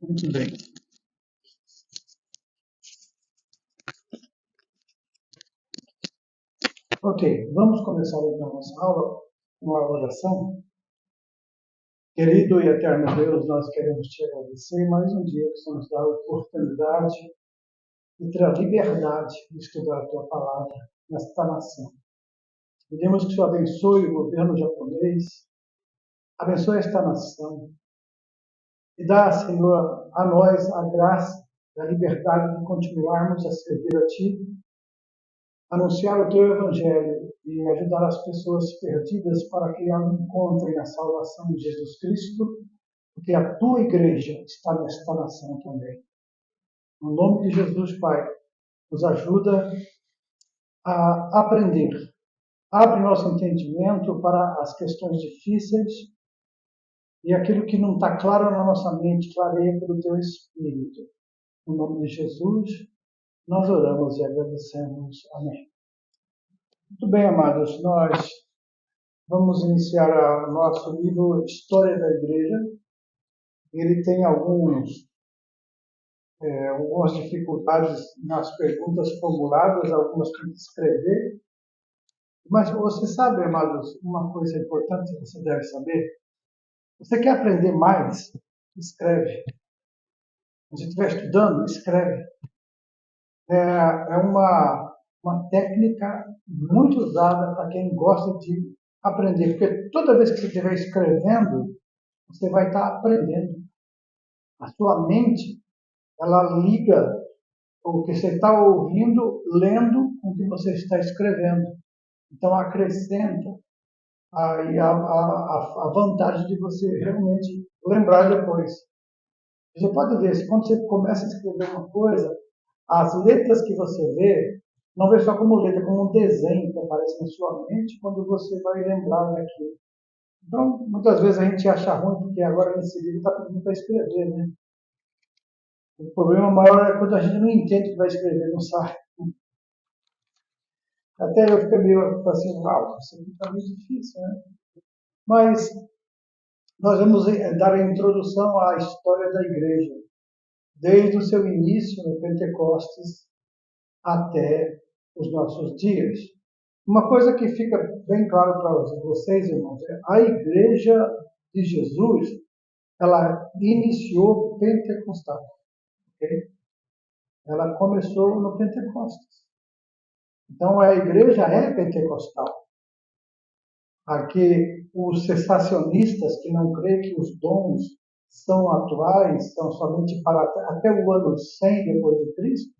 Muito bem. Ok, vamos começar então a nossa aula com uma oração. Querido e eterno Deus, nós queremos te agradecer mais um dia que você nos dá a oportunidade de ter a liberdade de estudar a tua palavra nesta nação. Pedimos que o Senhor abençoe o governo japonês, abençoe esta nação e dá, Senhor, a nós a graça da liberdade de continuarmos a servir a Ti, anunciar o Teu Evangelho e ajudar as pessoas perdidas para que elas encontrem a salvação de Jesus Cristo, porque a Tua Igreja está nesta nação também. No nome de Jesus, Pai, nos ajuda a aprender. Abre nosso entendimento para as questões difíceis e aquilo que não está claro na nossa mente, clareia pelo Teu Espírito. No nome de Jesus, nós oramos e agradecemos. Amém. Muito bem, amados, nós vamos iniciar o nosso livro História da Igreja. Ele tem algumas dificuldades nas perguntas formuladas, algumas tem que escrever. Mas você sabe, amados, uma coisa importante que você deve saber? Você quer aprender mais? Escreve. Quando você estiver estudando, escreve. É uma técnica muito usada para quem gosta de aprender, porque toda vez que você estiver escrevendo, você vai estar aprendendo. A sua mente, ela liga o que você está ouvindo, lendo, com o que você está escrevendo. Então, acrescenta aí a vantagem de você realmente lembrar depois. Você pode ver, quando você começa a escrever uma coisa, as letras que você vê, não vê só como letra, como um desenho que aparece na sua mente quando você vai lembrar daquilo. Então, muitas vezes a gente acha ruim, porque agora nesse livro está pedindo para escrever, né? O problema maior é quando a gente não entende o que vai escrever, não sabe. Até eu fico meio assim, uau, isso aqui está muito difícil, né? Mas nós vamos dar a introdução à história da igreja, desde o seu início no Pentecostes até os nossos dias. Uma coisa que fica bem claro para vocês, irmãos, é a igreja de Jesus, ela iniciou pentecostal. Okay? Ela começou no Pentecostes. Então a igreja é pentecostal. Aqui os cessacionistas que não creem que os dons são atuais, são somente para até o ano 100 depois de Cristo,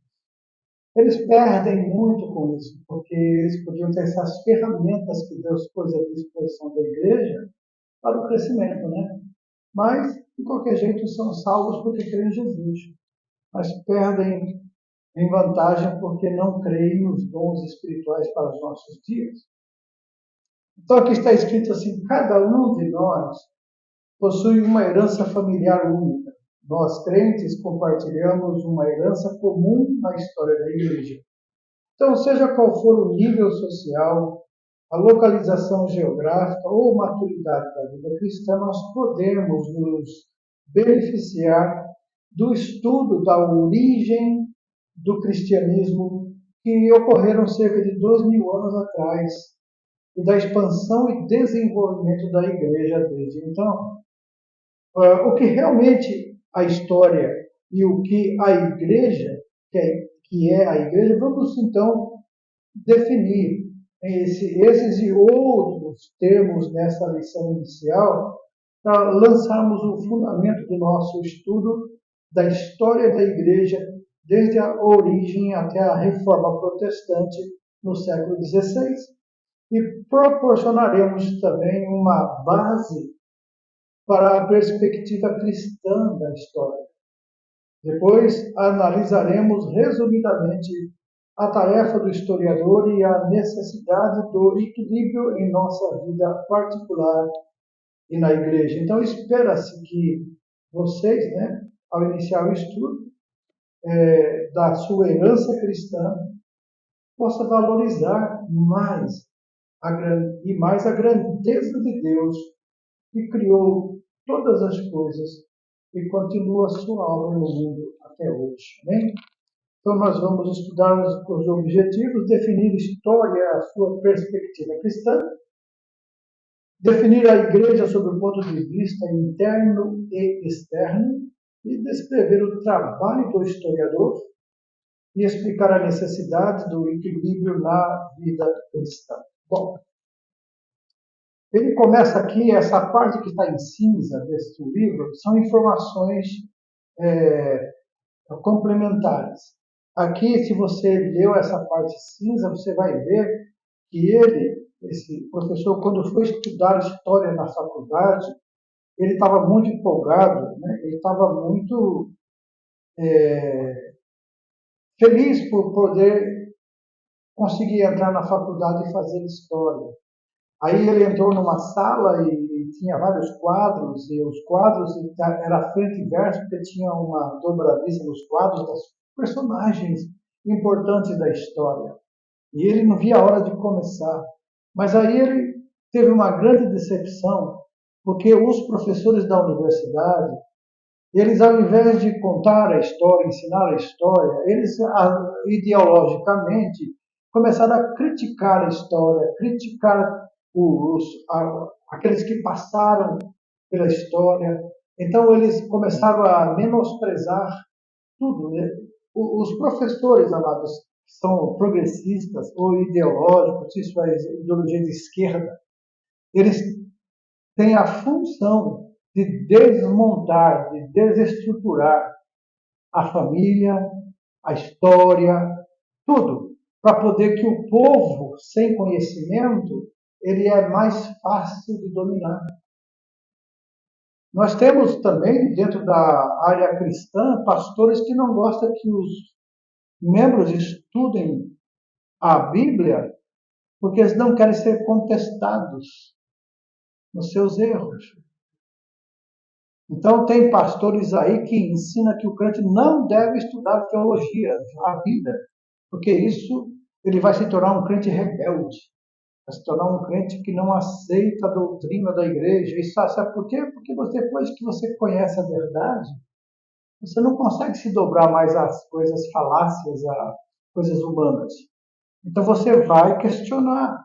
eles perdem muito com isso, porque eles podiam ter essas ferramentas que Deus pôs à disposição da igreja para o crescimento, né? Mas, de qualquer jeito, são salvos porque creem em Jesus. Mas perdem em vantagem porque não creem nos dons espirituais para os nossos dias. Então, aqui está escrito assim: cada um de nós possui uma herança familiar única. Nós, crentes, compartilhamos uma herança comum na história da igreja. Então, seja qual for o nível social, a localização geográfica ou maturidade da vida cristã, nós podemos nos beneficiar do estudo da origem do cristianismo que ocorreram cerca de 2000 anos atrás e da expansão e desenvolvimento da igreja desde então. O que realmente a história e o que a igreja, que é a igreja, vamos então definir esses e outros termos nessa lição inicial para lançarmos o fundamento do nosso estudo da história da igreja desde a origem até a reforma protestante no século XVI. E proporcionaremos também uma base para a perspectiva cristã da história. Depois, analisaremos resumidamente a tarefa do historiador e a necessidade do equilíbrio em nossa vida particular e na igreja. Então, espera-se que vocês, ao iniciar o estudo da sua herança cristã, possa valorizar mais a grandeza de Deus que criou todas as coisas e continua sua obra no mundo até hoje. Amém? Então, nós vamos estudar os objetivos, definir história, a sua perspectiva cristã, definir a igreja sob o ponto de vista interno e externo, e descrever o trabalho do historiador e explicar a necessidade do equilíbrio na vida cristã. Bom, ele começa aqui, essa parte que está em cinza deste livro, são informações complementares. Aqui, se você leu essa parte cinza, você vai ver que ele, esse professor, quando foi estudar história na faculdade, ele estava muito empolgado, né? Ele estava muito feliz por poder conseguir entrar na faculdade e fazer história. Aí ele entrou numa sala e tinha vários quadros, e os quadros era frente e verso, porque tinha uma dobradiça nos quadros das personagens importantes da história. E ele não via a hora de começar. Mas aí ele teve uma grande decepção, porque os professores da universidade, eles, ao invés de contar a história, ensinar a história, eles, ideologicamente, começaram a criticar a história, criticar aqueles que passaram pela história. Então, eles começaram a menosprezar tudo. Né? Os professores, amados, que são progressistas ou ideológicos, isso é ideologia de esquerda, eles têm a função de desmontar, de desestruturar a família, a história, tudo, para poder que o povo sem conhecimento ele é mais fácil de dominar. Nós temos também, dentro da área cristã, pastores que não gostam que os membros estudem a Bíblia, porque eles não querem ser contestados nos seus erros. Então, tem pastores aí que ensinam que o crente não deve estudar teologia, a Bíblia, porque isso ele vai se tornar um crente rebelde, vai se tornar um crente que não aceita a doutrina da igreja. E sabe por quê? Porque depois que você conhece a verdade, você não consegue se dobrar mais às coisas falácias, a coisas humanas. Então, você vai questionar.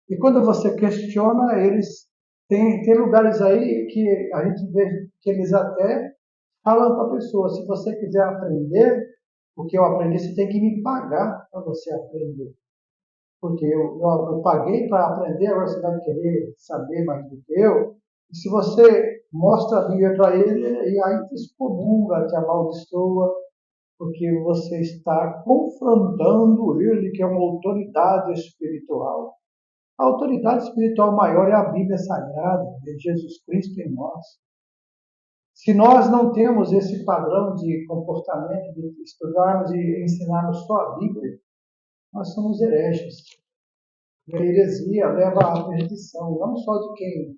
E quando você questiona, eles tem lugares aí que a gente vê que eles até falam para a pessoa, se você quiser aprender o que eu aprendi, você tem que me pagar para você aprender. Porque eu paguei para aprender, agora você vai querer saber mais do que eu. E se você mostra a Bíblia para ele, e aí te excomunga, te amaldiçoa, porque você está confrontando ele, que é uma autoridade espiritual. A autoridade espiritual maior é a Bíblia Sagrada, de Jesus Cristo em nós. Se nós não temos esse padrão de comportamento, de estudarmos e ensinarmos só a Bíblia, nós somos hereges. E a heresia leva à perdição, não só de quem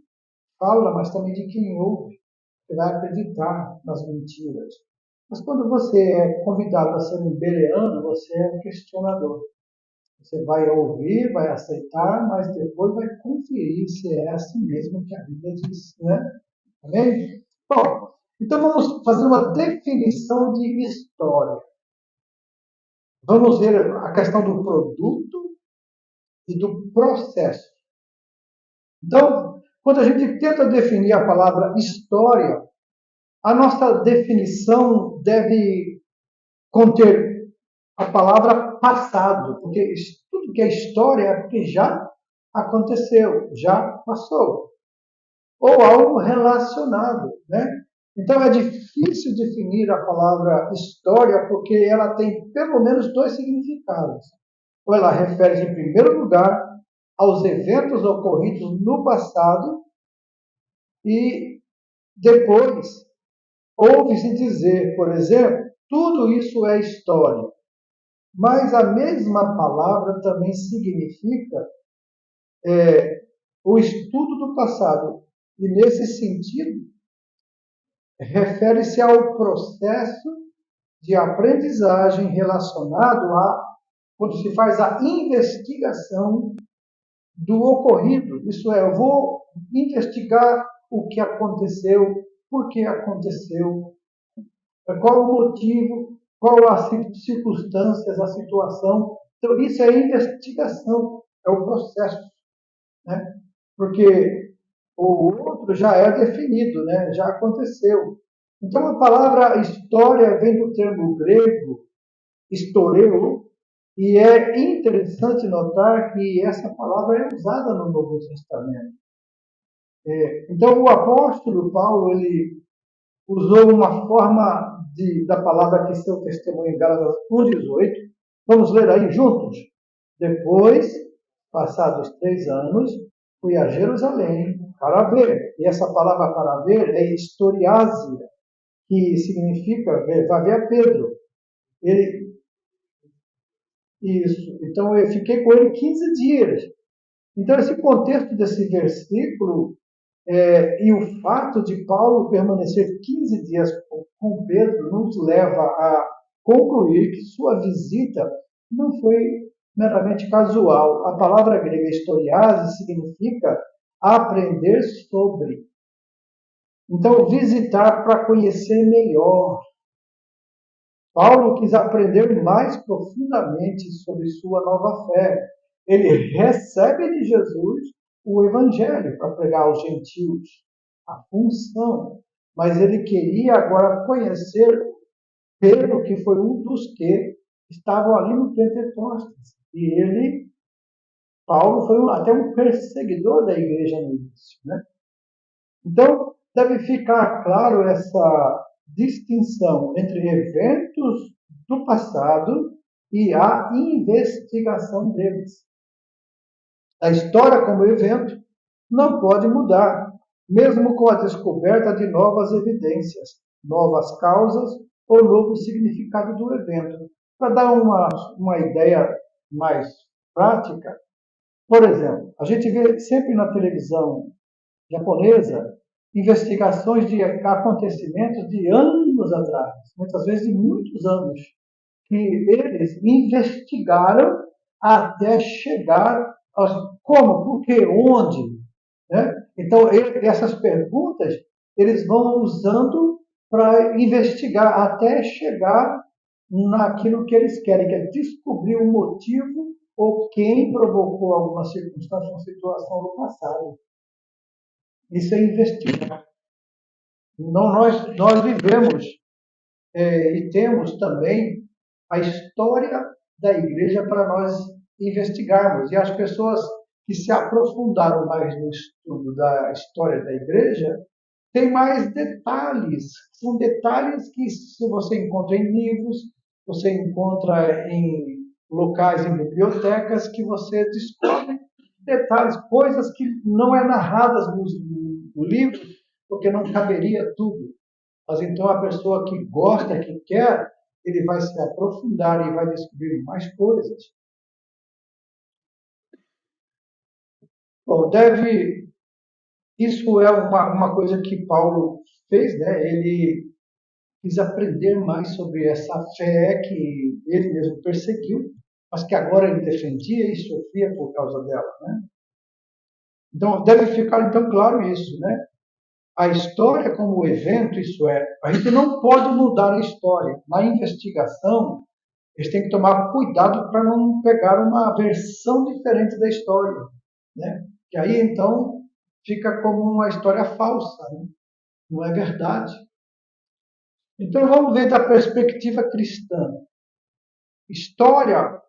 fala, mas também de quem ouve, que vai acreditar nas mentiras. Mas quando você é convidado a ser um bereano, você é um questionador. Você vai ouvir, vai aceitar, mas depois vai conferir se é assim mesmo que a Bíblia diz, né? Amém? Bom, então vamos fazer uma definição de história. Vamos ver a questão do produto e do processo. Então, quando a gente tenta definir a palavra história, a nossa definição deve conter a palavra passado, porque tudo que é história é porque já aconteceu, já passou, ou algo relacionado, né? Então é difícil definir a palavra história porque ela tem pelo menos dois significados. Ou ela refere em primeiro lugar aos eventos ocorridos no passado e depois ouve-se dizer, por exemplo, tudo isso é história. Mas a mesma palavra também significa o estudo do passado. E nesse sentido, refere-se ao processo de aprendizagem relacionado a quando se faz a investigação do ocorrido. Isso é, eu vou investigar o que aconteceu, por que aconteceu, Qual o motivo, qual as circunstâncias, a situação. Então, isso é investigação, é o processo, né? Porque o outro já é definido, né? Já aconteceu. Então, a palavra história vem do termo grego, historeu, e é interessante notar que essa palavra é usada no Novo Testamento. Então, o apóstolo Paulo, ele usou uma forma da palavra que seu testemunho em Gálatas 1,18. Vamos ler aí juntos? Depois, passados 3 anos, fui a Jerusalém para ver. E essa palavra para ver é historiásia, que significa ver, vai ver a Pedro. Ele, isso. Então, eu fiquei com ele 15 dias. Então, esse contexto desse versículo e o fato de Paulo permanecer 15 dias com Pedro nos leva a concluir que sua visita não foi meramente casual. A palavra grega historiase significa aprender sobre. Então, visitar para conhecer melhor. Paulo quis aprender mais profundamente sobre sua nova fé. Ele recebe de Jesus o Evangelho para pregar aos gentios, a função. Mas ele queria agora conhecer Pedro, que foi um dos que estavam ali no Pentecostes. E ele, Paulo, foi até um perseguidor da igreja no início, né? Então, deve ficar claro essa distinção entre eventos do passado e a investigação deles. A história como evento não pode mudar, mesmo com a descoberta de novas evidências, novas causas ou novo significado do evento. Para dar uma ideia mais prática, por exemplo, a gente vê sempre na televisão japonesa investigações de acontecimentos de anos atrás, muitas vezes de muitos anos, que eles investigaram até chegar aos como, por quê, onde, né? Então, essas perguntas eles vão usando para investigar até chegar naquilo que eles querem, que é descobrir o motivo ou quem provocou alguma circunstância ou situação no passado. Isso é investigar. Não, nós vivemos e temos também a história da igreja para nós investigarmos. E as pessoas que se aprofundaram mais no estudo da história da igreja têm mais detalhes. São detalhes que, se você encontra em livros, você encontra em locais, em bibliotecas, que você descobre detalhes, coisas que não é narradas no livro, porque não caberia tudo. Mas então a pessoa que gosta, que quer, ele vai se aprofundar e vai descobrir mais coisas. Bom, isso é uma coisa que Paulo fez, né? Ele quis aprender mais sobre essa fé que ele mesmo perseguiu, mas que agora ele defendia e sofria por causa dela, né? Então deve ficar então claro isso, né? A história como evento, isso é, a gente não pode mudar a história. Na investigação, eles têm que tomar cuidado para não pegar uma versão diferente da história, né? Que aí então fica como uma história falsa, né? Não é verdade. Então vamos ver da perspectiva cristã. História,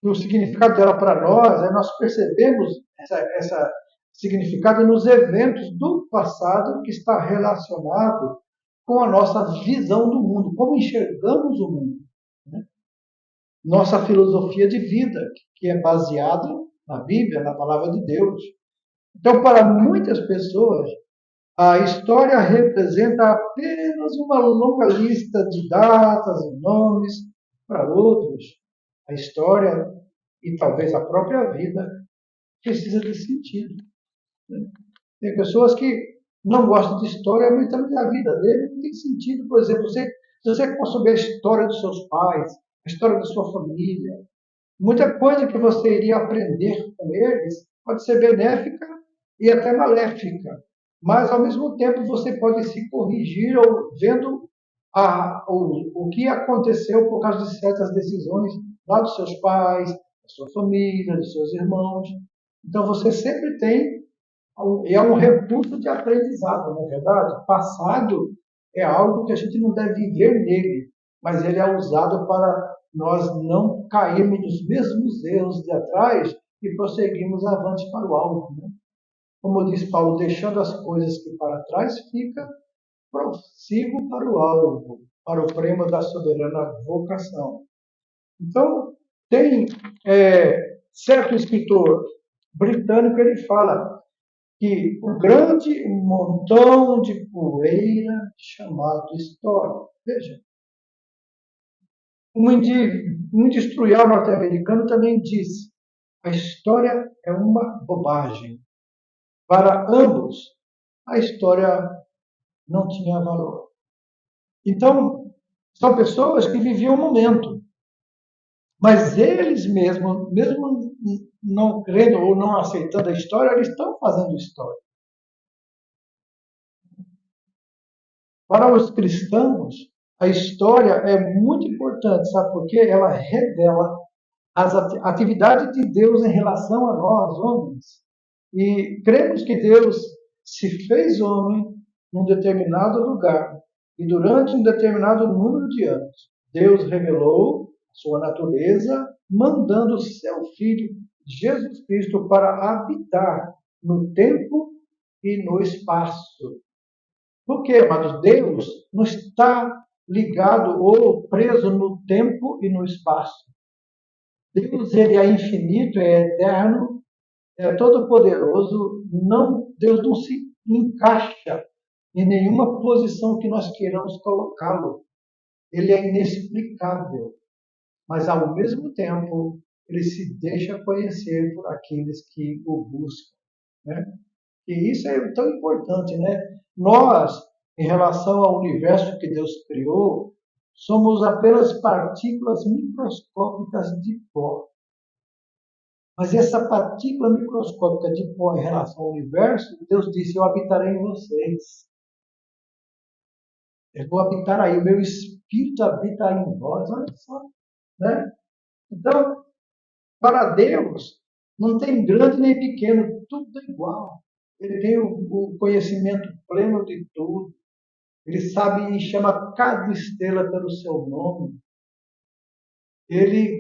o significado dela para nós, nós percebemos essa significado nos eventos do passado que está relacionado com a nossa visão do mundo, como enxergamos o mundo, né? Nossa filosofia de vida, que é baseada na Bíblia, na palavra de Deus. Então, para muitas pessoas, a história representa apenas uma longa lista de datas e nomes. Para outros, a história e talvez a própria vida precisa de sentido, né? Tem pessoas que não gostam de história, mas também a vida dele não tem sentido. Por exemplo, se você for saber a história dos seus pais, a história da sua família, muita coisa que você iria aprender com eles pode ser benéfica e até maléfica. mas ao mesmo tempo você pode se corrigir ou vendo o que aconteceu por causa de certas decisões lá dos seus pais, da sua família, dos seus irmãos. Então você sempre tem, é um recurso de aprendizado, não é verdade? Passado é algo que a gente não deve viver nele, mas ele é usado para nós não cairmos nos mesmos erros de atrás e prosseguirmos avante para o alto. Né? Como diz Paulo, deixando as coisas que para trás fica, prossigo para o alvo, para o prêmio da soberana vocação. Então, tem certo escritor britânico, ele fala que o grande montão de poeira chamado história. Veja, um industrial norte-americano também disse: a história é uma bobagem. Para ambos, a história não tinha valor. Então, são pessoas que viviam o momento, mas eles mesmos, mesmo não crendo ou não aceitando a história, eles estão fazendo história. Para os cristãos, a história é muito importante, sabe por quê? Ela revela as atividades de Deus em relação a nós, homens. E cremos que Deus se fez homem num determinado lugar e durante um determinado número de anos. Deus revelou sua natureza, mandando seu Filho, Jesus Cristo, para habitar no tempo e no espaço. Por quê, amados? Deus não está ligado ou preso no tempo e no espaço. Deus, ele é infinito, é eterno, é todo-poderoso. Não, Deus não se encaixa em nenhuma posição que nós queiramos colocá-lo. Ele é inexplicável, mas ao mesmo tempo ele se deixa conhecer por aqueles que o buscam, né? E isso é tão importante, né? Nós, em relação ao universo que Deus criou, somos apenas partículas microscópicas de pó. Mas essa partícula microscópica de pó em relação ao universo, Deus disse: eu habitarei em vocês. Eu vou habitar aí, o meu espírito habita aí em vós. Olha só, né? Então, para Deus, não tem grande nem pequeno, tudo é igual. Ele tem o conhecimento pleno de tudo. Ele sabe e chama cada estrela pelo seu nome.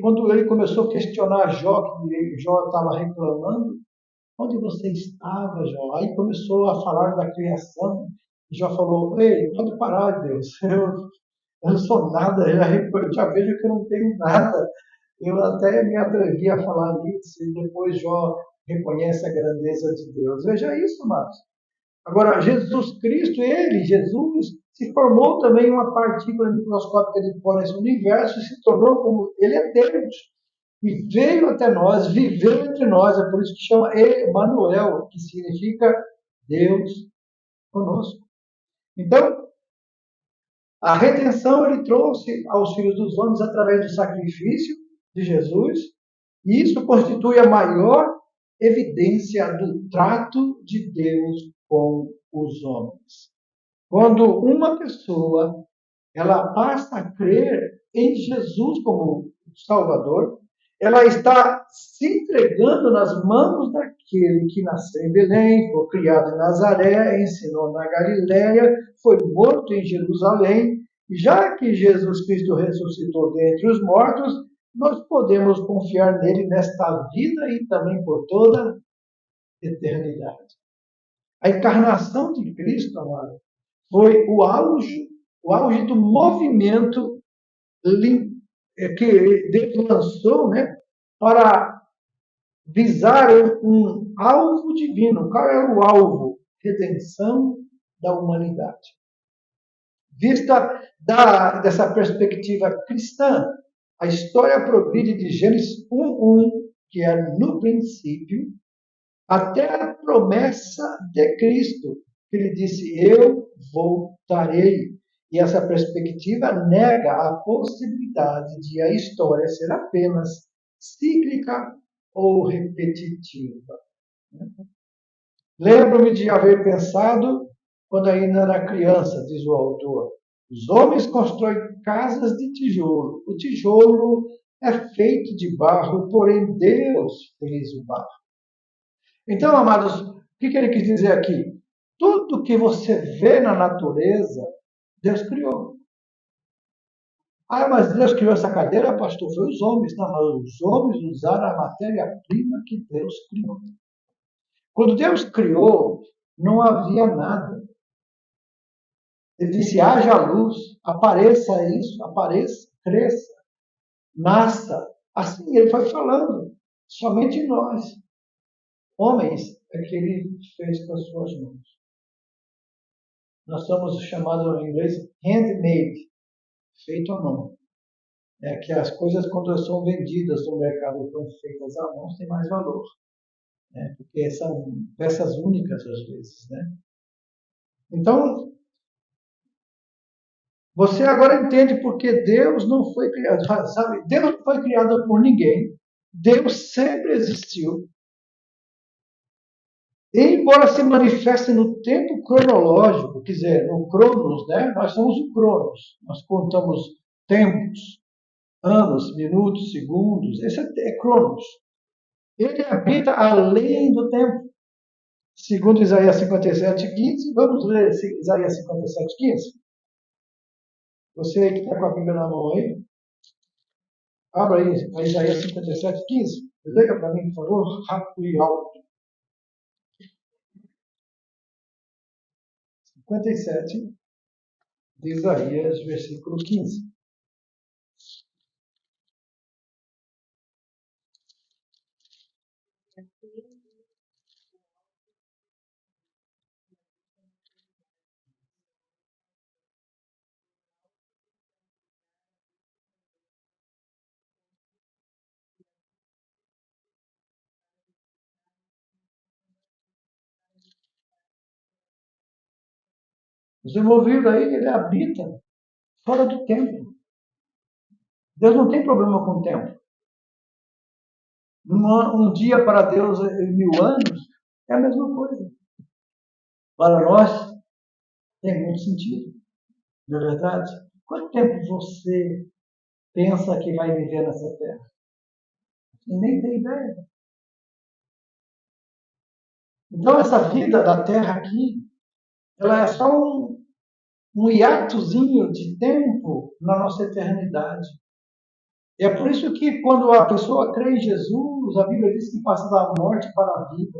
Quando ele começou a questionar Jó, que Jó estava reclamando, onde você estava, Jó? Aí começou a falar da criação. Jó falou: ei, pode parar, Deus. Eu não sou nada, eu já vejo que eu não tenho nada. Eu até me atrevi a falar isso e depois Jó reconhece a grandeza de Deus. Veja isso, Marcos. Agora, Jesus Cristo, Jesus, se formou também uma partícula microscópica de pó nesse universo e se tornou como ele é Deus. E veio até nós, viveu entre nós, é por isso que chama Emmanuel, que significa Deus conosco. Então, a redenção ele trouxe aos filhos dos homens através do sacrifício de Jesus, e isso constitui a maior evidência do trato de Deus com os homens. Quando uma pessoa ela passa a crer em Jesus como Salvador, ela está se entregando nas mãos daquele que nasceu em Belém, foi criado em Nazaré, ensinou na Galiléia, foi morto em Jerusalém. Já que Jesus Cristo ressuscitou dentre os mortos, nós podemos confiar nele nesta vida e também por toda a eternidade. A encarnação de Cristo, amado, foi o auge do movimento que Deus lançou, né, para visar um alvo divino. Qual era o alvo? Redenção da humanidade. Vista dessa perspectiva cristã, a história progride de Gênesis 1:1, que é no princípio, até a promessa de Cristo, que ele disse: eu voltarei. E essa perspectiva nega a possibilidade de a história ser apenas cíclica ou repetitiva. Lembro-me de haver pensado quando ainda era criança, diz o autor. Os homens constroem casas de tijolo. O tijolo é feito de barro, porém Deus fez o barro. Então, amados, o que ele quis dizer aqui? Tudo que você vê na natureza, Deus criou. Ah, mas Deus criou essa cadeira, pastor? Foi os homens. Não, mas os homens usaram a matéria-prima que Deus criou. Quando Deus criou, não havia nada. Ele disse: haja luz, apareça isso, apareça, cresça, nasça. Assim ele foi falando. Somente nós, homens, é que ele fez com as suas mãos. Nós somos chamados em inglês handmade, feito à mão. É que as coisas, quando são vendidas no mercado e estão feitas à mão, têm mais valor. Né? Porque são peças únicas, às vezes. Né? Então, você agora entende porque Deus não foi criado. Sabe? Deus não foi criado por ninguém. Deus sempre existiu. Embora se manifeste no tempo cronológico, quer dizer, no Cronos, né? Nós somos o Cronos. Nós contamos tempos, anos, minutos, segundos. Esse é Cronos. Ele habita além do tempo. Segundo Isaías 57:15, vamos ler Isaías 57:15? Você que está com a Bíblia na mão aí, abra aí a Isaías 57:15. Leia para mim, por favor, rápido e alto. 57 de Isaías, versículo 15. Você ouviu aí, ele habita fora do tempo. Deus não tem problema com o tempo. Um dia para Deus é 1000 anos, é a mesma coisa. Para nós, tem muito sentido. Não é verdade? Quanto tempo você pensa que vai viver nessa terra? Você nem tem ideia. Então, essa vida da terra aqui, ela é só um hiatozinho de tempo na nossa eternidade. E é por isso que quando a pessoa crê em Jesus, a Bíblia diz que passa da morte para a vida.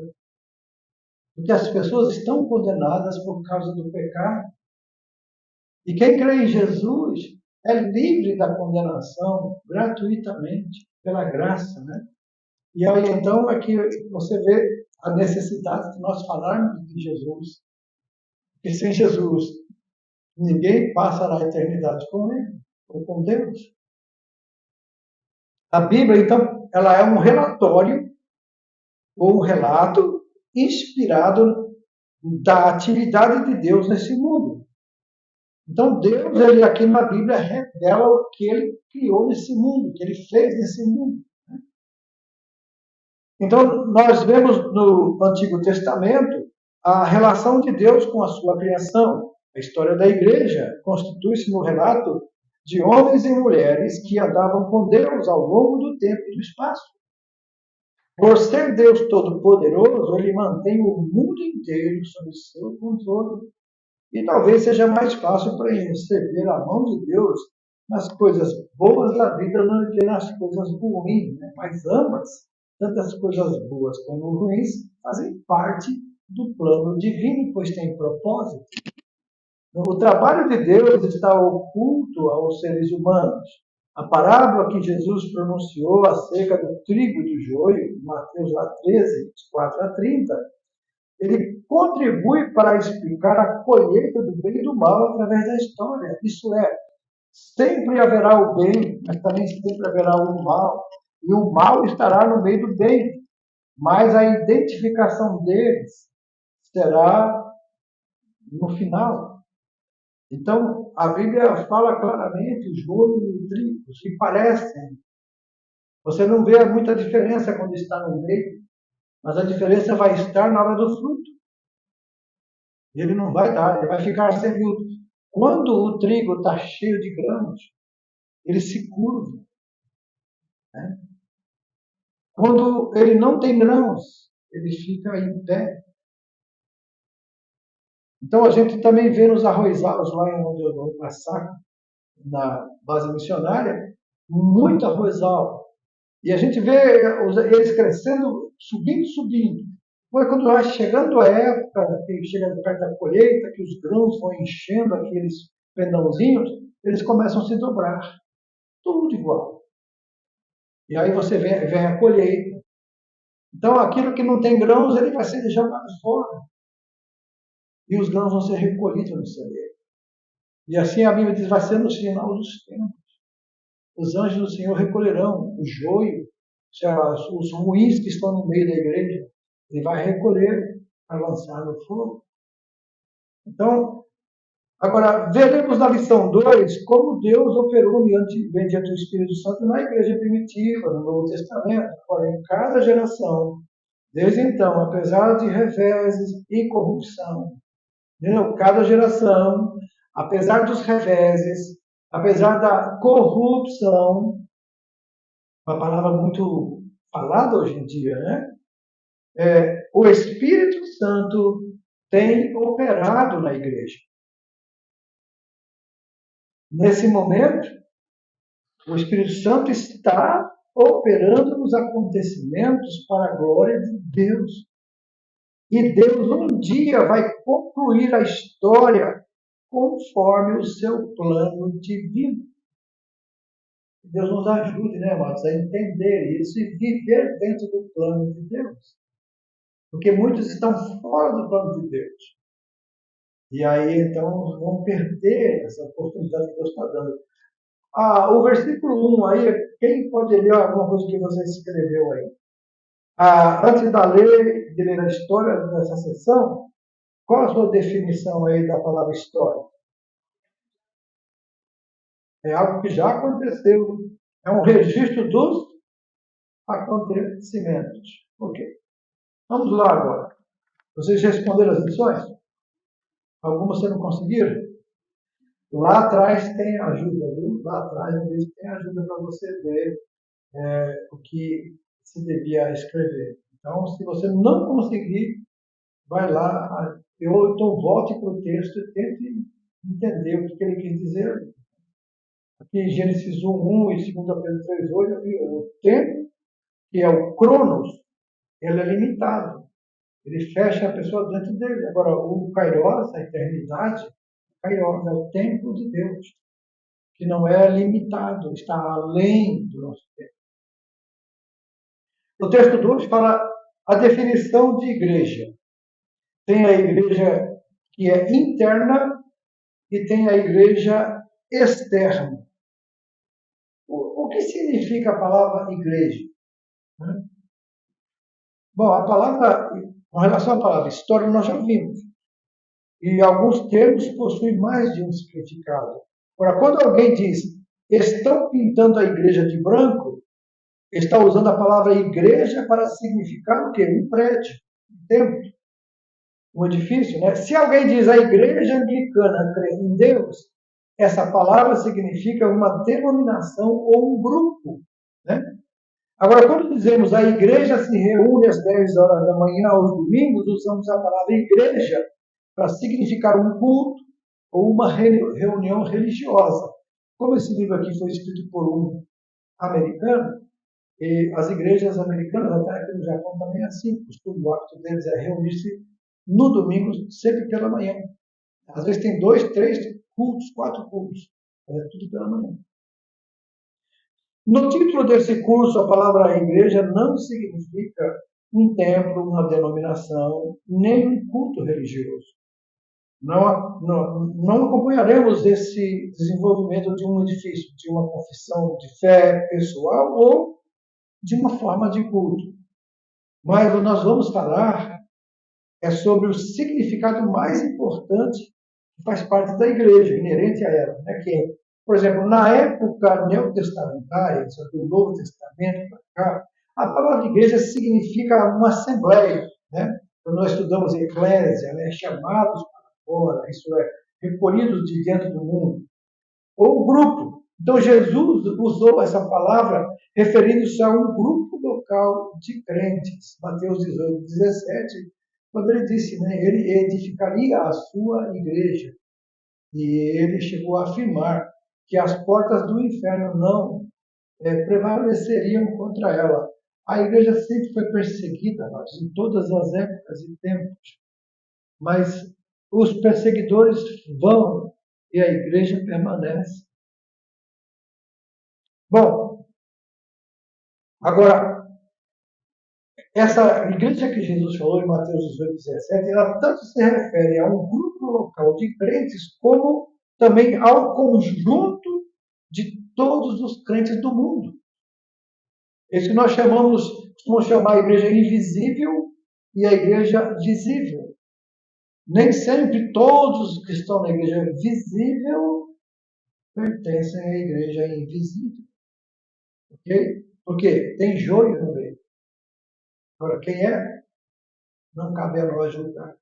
Porque as pessoas estão condenadas por causa do pecado. E quem crê em Jesus é livre da condenação gratuitamente, pela graça, né? E aí então é que você vê a necessidade de nós falarmos de Jesus. Porque sem Jesus, ninguém passa a eternidade com ele, ou com Deus. A Bíblia, então, ela é um relatório, ou um relato, inspirado da atividade de Deus nesse mundo. Então, Deus, ele aqui na Bíblia, revela o que ele criou nesse mundo, o que ele fez nesse mundo. Então, nós vemos no Antigo Testamento a relação de Deus com a sua criação. A história da igreja constitui-se no relato de homens e mulheres que andavam com Deus ao longo do tempo e do espaço. Por ser Deus Todo-Poderoso, ele mantém o mundo inteiro sob seu controle. E talvez seja mais fácil para receber a mão de Deus nas coisas boas da vida do que nas coisas ruins. Né? Mas ambas, tanto as coisas boas como ruins, fazem parte do plano divino, pois tem propósito. O trabalho de Deus está oculto aos seres humanos. A parábola que Jesus pronunciou acerca do trigo e do joio, Mateus 13, 4-30, ele contribui para explicar a colheita do bem e do mal através da história. Isso é, sempre haverá o bem, mas também sempre haverá o mal. E o mal estará no meio do bem. Mas a identificação deles será no final. Então, a Bíblia fala claramente, o joio e o trigo se parecem. Você não vê muita diferença quando está no meio, mas a diferença vai estar na hora do fruto. Ele não vai dar, ele vai ficar servindo. Quando o trigo está cheio de grãos, ele se curva. Né? Quando ele não tem grãos, ele fica em pé. Então a gente também vê nos arrozados lá onde eu vou passar, na base missionária, muito arrozal. E a gente vê eles crescendo, subindo, subindo. Foi quando vai chegando a época, que chega perto da colheita, que os grãos vão enchendo aqueles pendãozinhos, eles começam a se dobrar. Tudo igual. E aí você vem a colheita. Então aquilo que não tem grãos, ele vai ser jogado fora. E os grãos vão ser recolhidos no celeiro. E assim a Bíblia diz, vai ser no final dos tempos. Os anjos do Senhor recolherão o joio, os ruins que estão no meio da igreja, ele vai recolher para lançar no fogo. Então, agora, veremos na lição 2 como Deus operou mediante o Espírito Santo na igreja primitiva, no Novo Testamento. Porém, cada geração, desde então, apesar de reveses e corrupção, cada geração, apesar dos reveses, apesar da corrupção, uma palavra muito falada hoje em dia, né? O Espírito Santo tem operado na igreja. Nesse momento, o Espírito Santo está operando nos acontecimentos para a glória de Deus. E Deus um dia vai concluir a história conforme o seu plano divino. Deus nos ajude, né, amados, a entender isso e viver dentro do plano de Deus. Porque muitos estão fora do plano de Deus. E aí, então, vão perder essa oportunidade que Deus está dando. O versículo 1 aí, quem pode ler alguma coisa que você escreveu aí? Antes de ler a história dessa sessão, qual a sua definição aí da palavra história? É algo que já aconteceu. É um registro dos acontecimentos. Ok. Vamos lá agora. Vocês responderam as lições? Algumas você não conseguiram? Lá atrás tem ajuda, viu? Lá atrás tem ajuda para você ver o que se devia escrever. Então, se você não conseguir, vai lá, então volte para o texto e tente entender o que ele quis dizer. Aqui em Gênesis 1 e 2 Pedro 3:8, o tempo, que é o cronos, ele é limitado. Ele fecha a pessoa dentro dele. Agora, o kairos, a eternidade, kairos é o tempo de Deus, que não é limitado, está além do nosso tempo. O texto 2 fala a definição de igreja. Tem a igreja que é interna e tem a igreja externa. O que significa a palavra igreja? Bom, a palavra, com relação à palavra história, nós já vimos. E alguns termos possuem mais de um significado. Agora, quando alguém diz, estão pintando a igreja de branco, está usando a palavra igreja para significar o quê? Um prédio, um templo, um edifício, né? Se alguém diz a igreja anglicana crê em Deus, essa palavra significa uma denominação ou um grupo, né? Agora, quando dizemos a igreja se reúne às 10 horas da manhã aos domingos, usamos a palavra igreja para significar um culto ou uma reunião religiosa. Como esse livro aqui foi escrito por um americano, e as igrejas americanas, até aqui no Japão também é assim, o hábito deles é reunir-se no domingo, sempre pela manhã. Às vezes tem 2, 3 cultos, 4 cultos, mas é tudo pela manhã. No título desse curso, a palavra igreja não significa um templo, uma denominação, nem um culto religioso. Não acompanharemos esse desenvolvimento de um edifício, de uma confissão de fé pessoal ou de uma forma de culto. Mas o que nós vamos falar é sobre o significado mais importante que faz parte da igreja, inerente a ela, né? Que, por exemplo, na época neotestamentária, do Novo Testamento para cá, a palavra igreja significa uma assembleia, né? Quando nós estudamos eclésia, né? Chamados fora, isso é, recolhidos de dentro do mundo, ou grupo. Então Jesus usou essa palavra referindo-se a um grupo local de crentes. Mateus 18, 17, quando ele disse, né, ele edificaria a sua igreja. E ele chegou a afirmar que as portas do inferno não prevaleceriam contra ela. A igreja sempre foi perseguida, mas em todas as épocas e tempos. Mas os perseguidores vão e a igreja permanece. Bom, agora, essa igreja que Jesus falou em Mateus 18, 17, ela tanto se refere a um grupo local de crentes, como também ao conjunto de todos os crentes do mundo. Esse que nós chamamos, vamos chamar a igreja invisível e a igreja visível. Nem sempre todos que estão na igreja visível pertencem à igreja invisível. Ok? Porque tem joio no meio. Agora, quem é? Não cabe a nós julgar.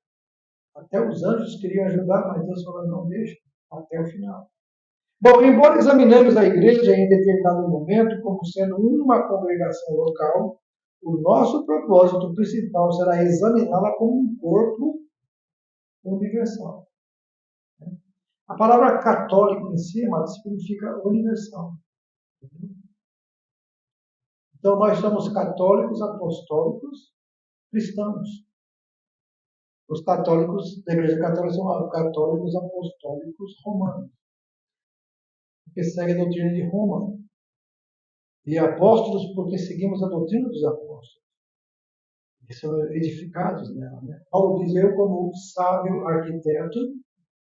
Até os anjos queriam ajudar, mas Deus falou, não deixa, até o final. Bom, embora examinemos a igreja em determinado momento como sendo uma congregação local, o nosso propósito principal será examiná-la como um corpo universal. A palavra católico em si, significa universal. Então, nós somos católicos, apostólicos, cristãos. Os católicos da Igreja Católica são católicos apostólicos romanos, porque seguem a doutrina de Roma. E apóstolos, porque seguimos a doutrina dos apóstolos, que são edificados nela. Né? Paulo diz, eu como sábio arquiteto,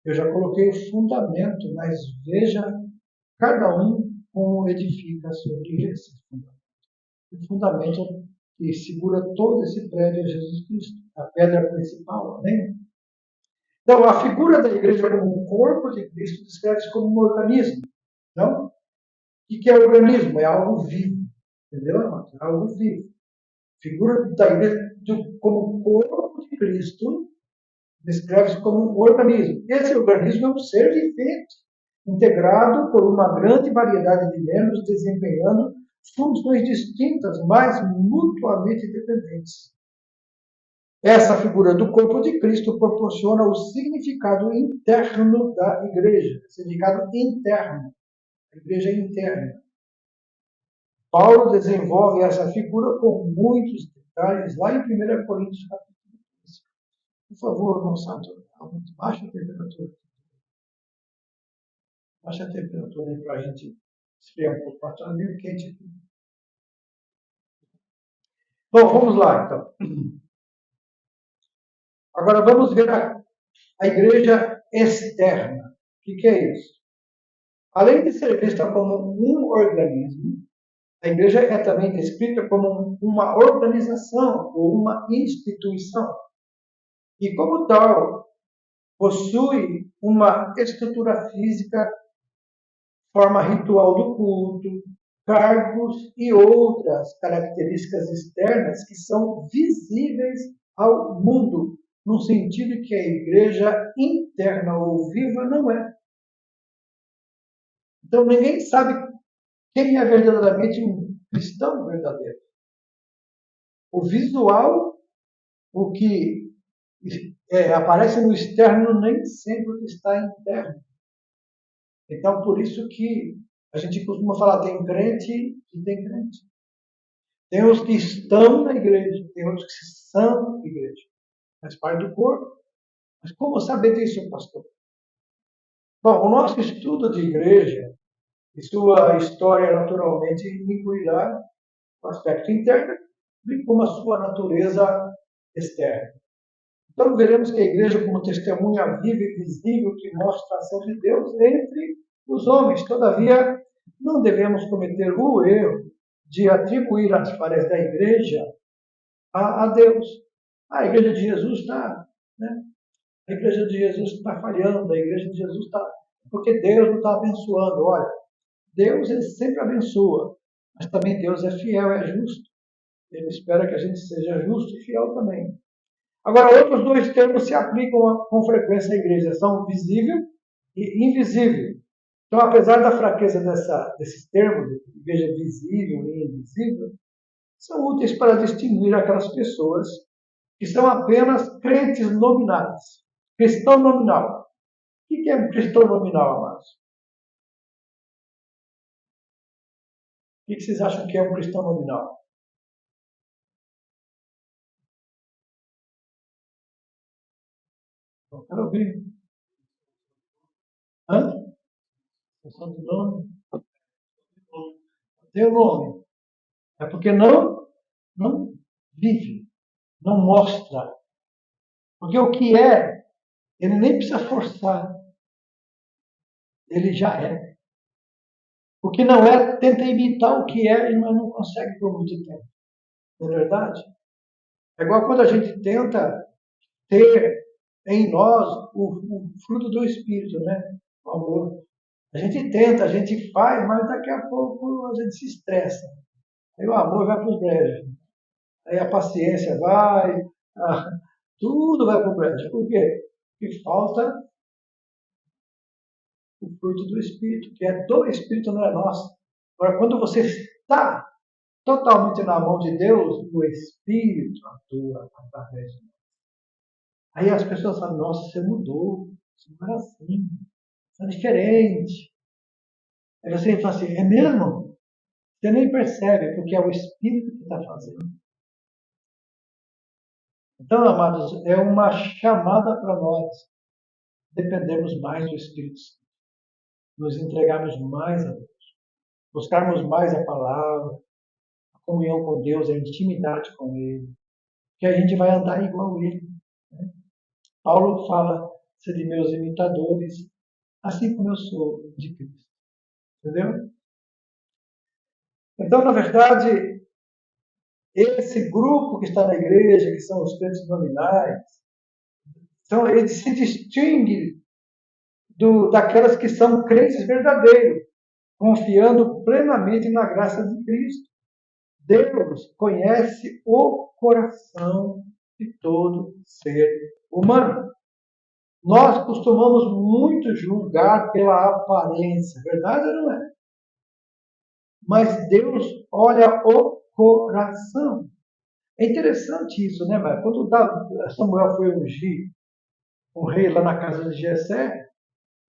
eu já coloquei o fundamento, mas veja cada um como edifica sobre esse fundamento. O fundamento que segura todo esse prédio é Jesus Cristo, a pedra principal. Amém? Então, a figura da igreja como um corpo de Cristo descreve-se como um organismo. Não? O que é organismo? É algo vivo. Entendeu, irmão? É algo vivo. A figura da igreja como corpo de Cristo descreve-se como um organismo. Esse organismo é um ser vivente, integrado por uma grande variedade de membros desempenhando funções distintas, mas mutuamente dependentes. Essa figura do corpo de Cristo proporciona o significado interno da igreja. Significado interno. A igreja é interna. Paulo desenvolve essa figura com muitos detalhes lá em 1 Coríntios, capítulo 15. Por favor, irmão Santo, baixa a temperatura. Baixa a temperatura aí para a gente esfriar um pouco. Está meio quente aqui. Bom, vamos lá, então. Agora vamos ver a igreja externa. O que é isso? Além de ser vista como um organismo, a igreja é também descrita como uma organização ou uma instituição. E como tal, possui uma estrutura física, forma ritual do culto, cargos e outras características externas que são visíveis ao mundo, no sentido que a igreja interna ou viva não é. Então ninguém sabe quem é verdadeiramente um cristão verdadeiro. O visual, o que aparece no externo, nem sempre está interno. Então, por isso que a gente costuma falar, tem crente e tem crente. Tem os que estão na igreja, tem outros que são igreja. Faz parte do corpo. Mas como saber disso, pastor? Bom, o nosso estudo de igreja e sua história naturalmente incluirá o aspecto interno, bem como a sua natureza externa. Então veremos que a igreja como testemunha viva e visível que mostra a ação de Deus entre os homens. Todavia, não devemos cometer o erro de atribuir as falhas da igreja a Deus. A igreja de Jesus está, né? A igreja de Jesus está falhando, a igreja de Jesus está... Porque Deus não está abençoando. Olha, Deus ele sempre abençoa, mas também Deus é fiel, é justo. Ele espera que a gente seja justo e fiel também. Agora, outros dois termos se aplicam com frequência à igreja, são visível e invisível. Então, apesar da fraqueza desses termos, igreja visível e invisível, são úteis para distinguir aquelas pessoas que são apenas crentes nominais. Cristão nominal. O que é um cristão nominal, amados? O que vocês acham que é um cristão nominal? Eu quero ouvir. Hã? Função do nome? Tem o nome. É porque não vive, não mostra. Porque o que é, ele nem precisa forçar. Ele já é. O que não é, tenta imitar o que é, mas não consegue por muito tempo. Não é verdade? É igual quando a gente tenta ter em nós o fruto do Espírito, né? O amor. A gente tenta, a gente faz, mas daqui a pouco a gente se estressa. Aí o amor vai para os brejos. Aí a paciência vai, a, tudo vai para o brejo. Por quê? Porque falta o fruto do Espírito, que é do Espírito, não é nosso. Agora, quando você está totalmente na mão de Deus, o Espírito atua através de nós. Aí as pessoas falam, nossa, você mudou, você não era assim, você é diferente. Aí você fala assim, é mesmo? Você nem percebe, porque é o Espírito que está fazendo. Então, amados, é uma chamada para nós dependermos mais do Espírito Santo, nos entregarmos mais a Deus, buscarmos mais a palavra, a comunhão com Deus, a intimidade com Ele, que a gente vai andar igual a Ele. Né? Paulo fala, sede meus imitadores, assim como eu sou de Cristo. Entendeu? Então, na verdade, esse grupo que está na igreja, que são os crentes nominais, ele se distingue daquelas que são crentes verdadeiros, confiando plenamente na graça de Cristo. Deus conhece o coração de todo ser humano. Nós costumamos muito julgar pela aparência, verdade ou não é? Mas Deus olha o coração. É interessante isso, né, mas quando Samuel foi ungir o rei lá na casa de Jessé,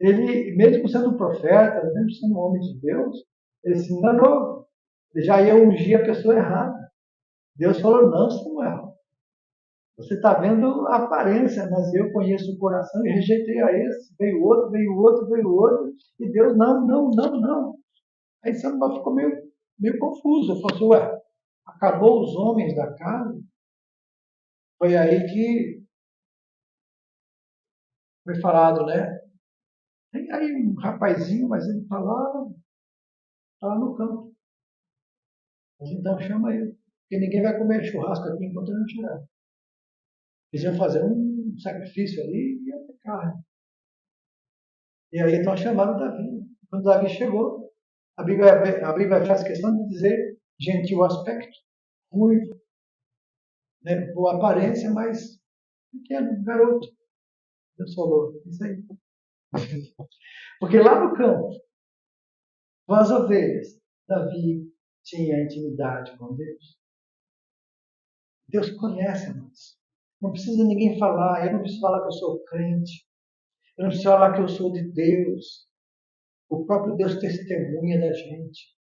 ele, mesmo sendo um profeta, mesmo sendo um homem de Deus, ele se enganou. Ele já ia ungir a pessoa errada. Deus falou, não, Samuel, você está vendo a aparência, mas eu conheço o coração e rejeitei a esse. Veio outro, veio outro, veio outro, e Deus, não, não, não, não. Aí Samuel ficou meio confuso. Ele falou assim, ué, acabou os homens da casa? Foi aí que foi falado, né? Tem aí um rapazinho, mas ele tá lá no campo. Mas então chama ele. Porque ninguém vai comer churrasco aqui enquanto eu não tirar. Eles iam fazer um sacrifício ali e ia ter carne. E aí nós chamamos Davi. Quando Davi chegou, a Bíblia faz questão de dizer gentil aspecto, ruivo, né? Boa aparência, mas pequeno, garoto. Deus falou, isso aí. Porque lá no campo, com as ovelhas, Davi tinha intimidade com Deus. Deus conhece nós. Não precisa ninguém falar, eu não preciso falar que eu sou crente, eu não preciso falar que eu sou de Deus. O próprio Deus testemunha da gente.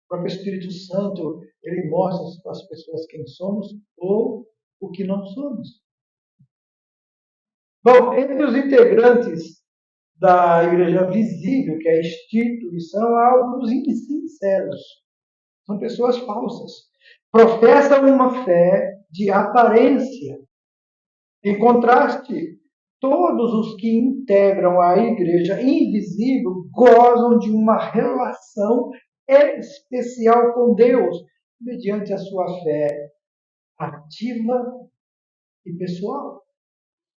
O próprio Espírito Santo, ele mostra para as pessoas quem somos ou o que não somos. Bom, entre os integrantes da igreja visível, que é a instituição, há alguns insinceros. São pessoas falsas. Professam uma fé de aparência. Em contraste, todos os que integram a igreja invisível gozam de uma relação especial com Deus, mediante a sua fé ativa e pessoal.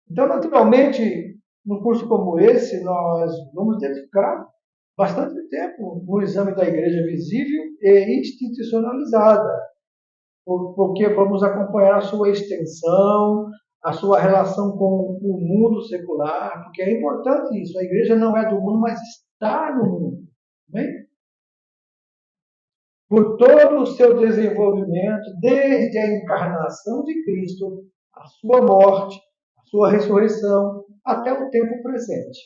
Então, naturalmente, num curso como esse, nós vamos dedicar bastante tempo no exame da igreja visível e institucionalizada, porque vamos acompanhar a sua extensão, a sua relação com o mundo secular, porque é importante isso. A igreja não é do mundo, mas está no mundo. Bem? Por todo o seu desenvolvimento, desde a encarnação de Cristo, a sua morte, a sua ressurreição, até o tempo presente.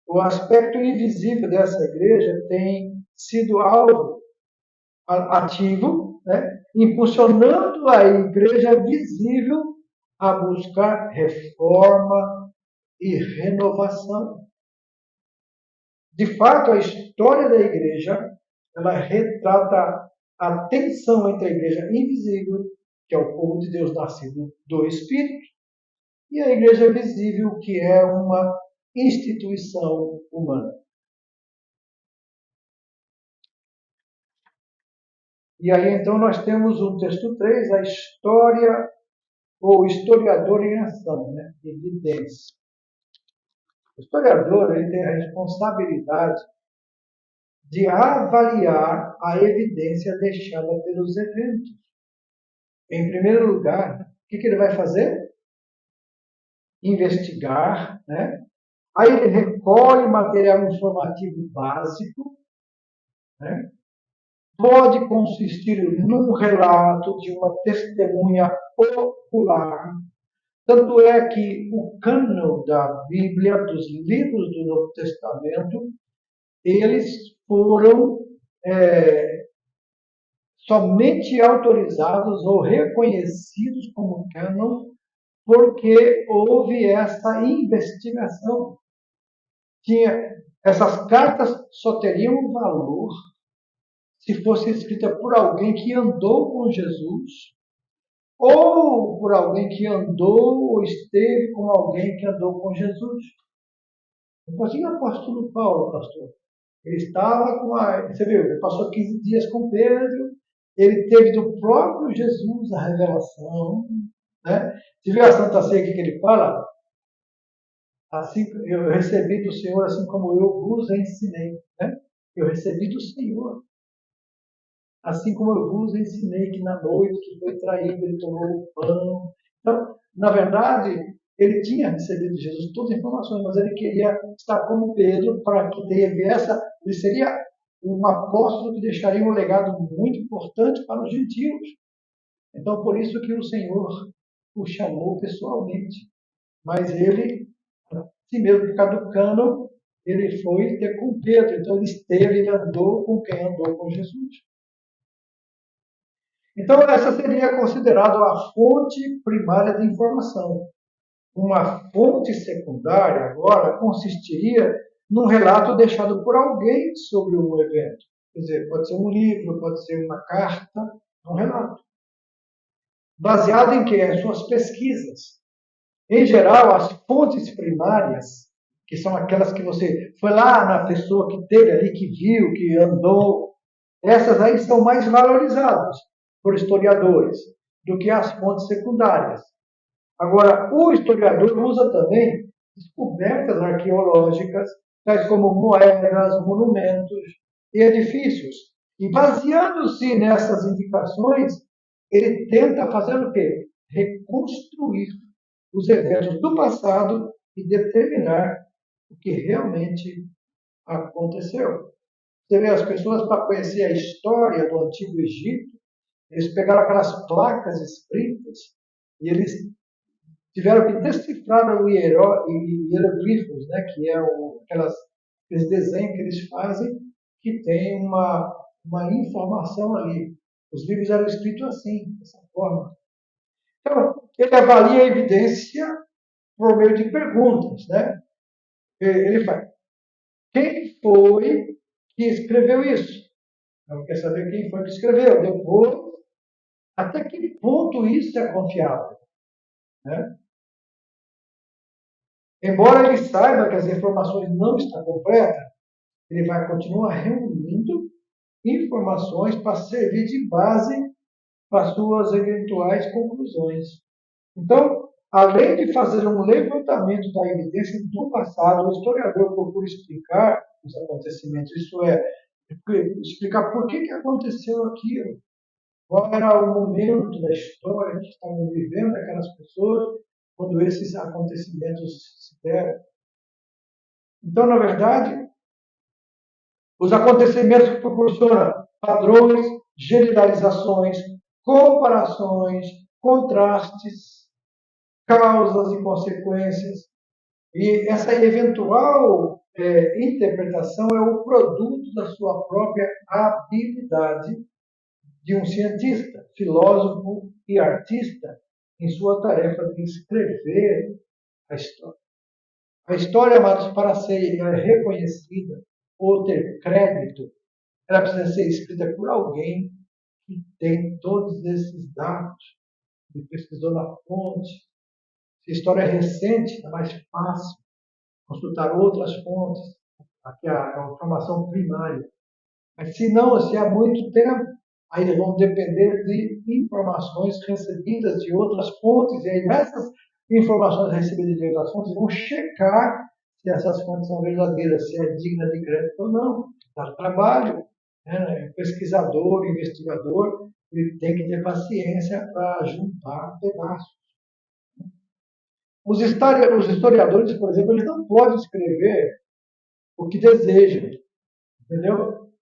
O aspecto invisível dessa igreja tem sido alvo ativo, né, impulsionando a igreja visível a buscar reforma e renovação. De fato, a história da igreja, ela retrata a tensão entre a igreja invisível, que é o povo de Deus nascido do Espírito, e a igreja visível, que é uma instituição humana. E aí, então, nós temos o texto 3, a história, ou historiador em ação, né? Evidência. O historiador ele tem a responsabilidade de avaliar a evidência deixada pelos eventos. Em primeiro lugar, o que ele vai fazer? Investigar, né? Aí ele recolhe material informativo básico, né? Pode consistir num relato de uma testemunha ocular. Tanto é que o cânon da Bíblia, dos livros do Novo Testamento, eles foram somente autorizados ou reconhecidos como cânon porque houve essa investigação. Essas cartas só teriam valor se fosse escrita por alguém que andou com Jesus ou por alguém que andou ou esteve com alguém que andou com Jesus. Assim, o apóstolo Paulo, pastor, ele estava com a... Você viu, ele passou 15 dias com Pedro, ele teve do próprio Jesus a revelação. Né? Você viu a Santa Ceia que ele fala? Assim, eu recebi do Senhor assim como eu vos ensinei. Né? Eu recebi do Senhor. Assim como eu vos ensinei que na noite que foi traído, ele tomou o pão. Então, na verdade, ele tinha recebido de Jesus todas as informações, mas ele queria estar como Pedro para que teve essa. Ele seria um apóstolo que deixaria um legado muito importante para os gentios. Então, por isso que o Senhor o chamou pessoalmente. Mas ele, assim mesmo, por causa do cânon, ele foi ter com Pedro. Então, ele esteve, ele andou com quem andou com Jesus. Então, essa seria considerada a fonte primária de informação. Uma fonte secundária, agora, consistiria num relato deixado por alguém sobre um evento. Quer dizer, pode ser um livro, pode ser uma carta, um relato. Baseado em quê? Em suas pesquisas. Em geral, as fontes primárias, que são aquelas que você foi lá na pessoa que teve ali, que viu, que andou, essas aí são mais valorizadas por historiadores do que as fontes secundárias. Agora, o historiador usa também descobertas arqueológicas, tais como moedas, monumentos e edifícios. E baseando-se nessas indicações, ele tenta fazer o quê? Reconstruir os eventos do passado e determinar o que realmente aconteceu. Você vê, as pessoas, para conhecer a história do Antigo Egito, eles pegaram aquelas placas escritas e eles tiveram que decifrar o hieroglifos, né, que é aqueles desenhos que eles fazem, que tem uma informação ali. Os livros eram escritos assim, dessa forma. Então, ele avalia a evidência por meio de perguntas. Né? Ele faz, quem foi que escreveu isso? Então, quer saber quem foi que escreveu. Depois, até que ponto isso é confiável? Né? Embora ele saiba que as informações não estão completas, ele vai continuar reunindo informações para servir de base para suas eventuais conclusões. Então, além de fazer um levantamento da evidência do passado, o historiador procura explicar os acontecimentos, isso é, explicar por que aconteceu aquilo, qual era o momento da história que estavam vivendo aquelas pessoas, quando esses acontecimentos se deram. Então, na verdade, os acontecimentos proporcionam padrões, generalizações, comparações, contrastes, causas e consequências. E essa eventual interpretação é o produto da sua própria habilidade de um cientista, filósofo e artista em sua tarefa de escrever a história. A história, amados, para ser reconhecida ou ter crédito, ela precisa ser escrita por alguém que tem todos esses dados, que pesquisou na fonte. Se a história é recente, é mais fácil consultar outras fontes, aqui a informação primária. Mas se não, se há muito tempo, aí eles vão depender de informações recebidas de outras fontes, e aí essas informações recebidas de outras fontes vão checar se essas fontes são verdadeiras, se é digna de crédito ou não. Dá trabalho. Né? Pesquisador, investigador, ele tem que ter paciência para juntar pedaços. Os historiadores, por exemplo, eles não podem escrever o que desejam, entendeu?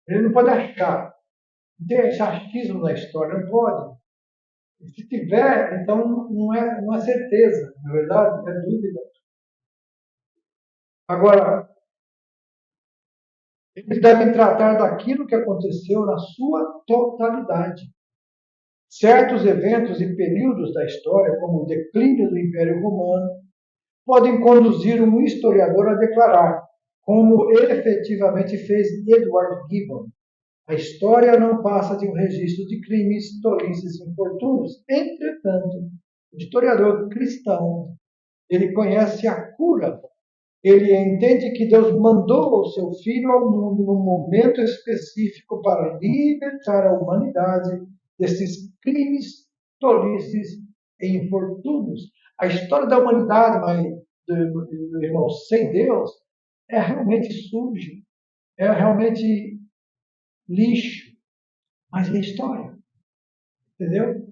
Ele não pode achar. Não tem achismo na história, não pode. Se tiver, então não é certeza, na verdade, é dúvida. Agora, eles devem tratar daquilo que aconteceu na sua totalidade. Certos eventos e períodos da história, como o declínio do Império Romano, podem conduzir um historiador a declarar, como efetivamente fez Edward Gibbon: a história não passa de um registro de crimes, tolices e infortúnios. Entretanto, o historiador cristão, ele conhece a cura. Ele entende que Deus mandou o seu Filho ao mundo num momento específico para libertar a humanidade desses crimes, tolices e infortúnios. A história da humanidade, do irmão, sem Deus, é realmente suja, é realmente lixo, mas é história. Entendeu?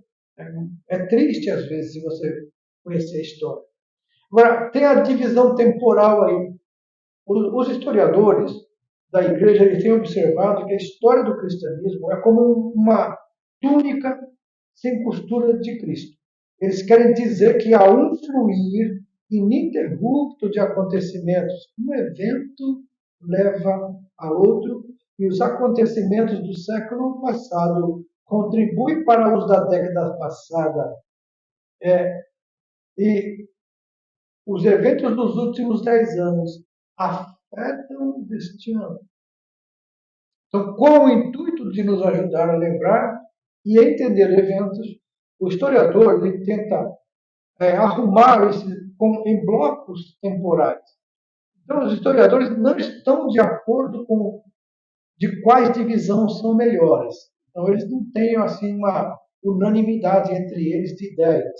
É triste, às vezes, se você conhecer a história. Agora, tem a divisão temporal aí. Os historiadores da igreja eles têm observado que a história do cristianismo é como uma túnica sem costura de Cristo. Eles querem dizer que há um fluir ininterrupto de acontecimentos. Um evento leva a outro e os acontecimentos do século passado contribuem para os da década passada. E os eventos dos últimos 10 anos afetam deste ano. Então, com o intuito de nos ajudar a lembrar e entender eventos, o historiador ele tenta arrumar isso em blocos temporais. Então, os historiadores não estão de acordo com de quais divisões são melhores. Então, eles não têm assim uma unanimidade entre eles de ideias.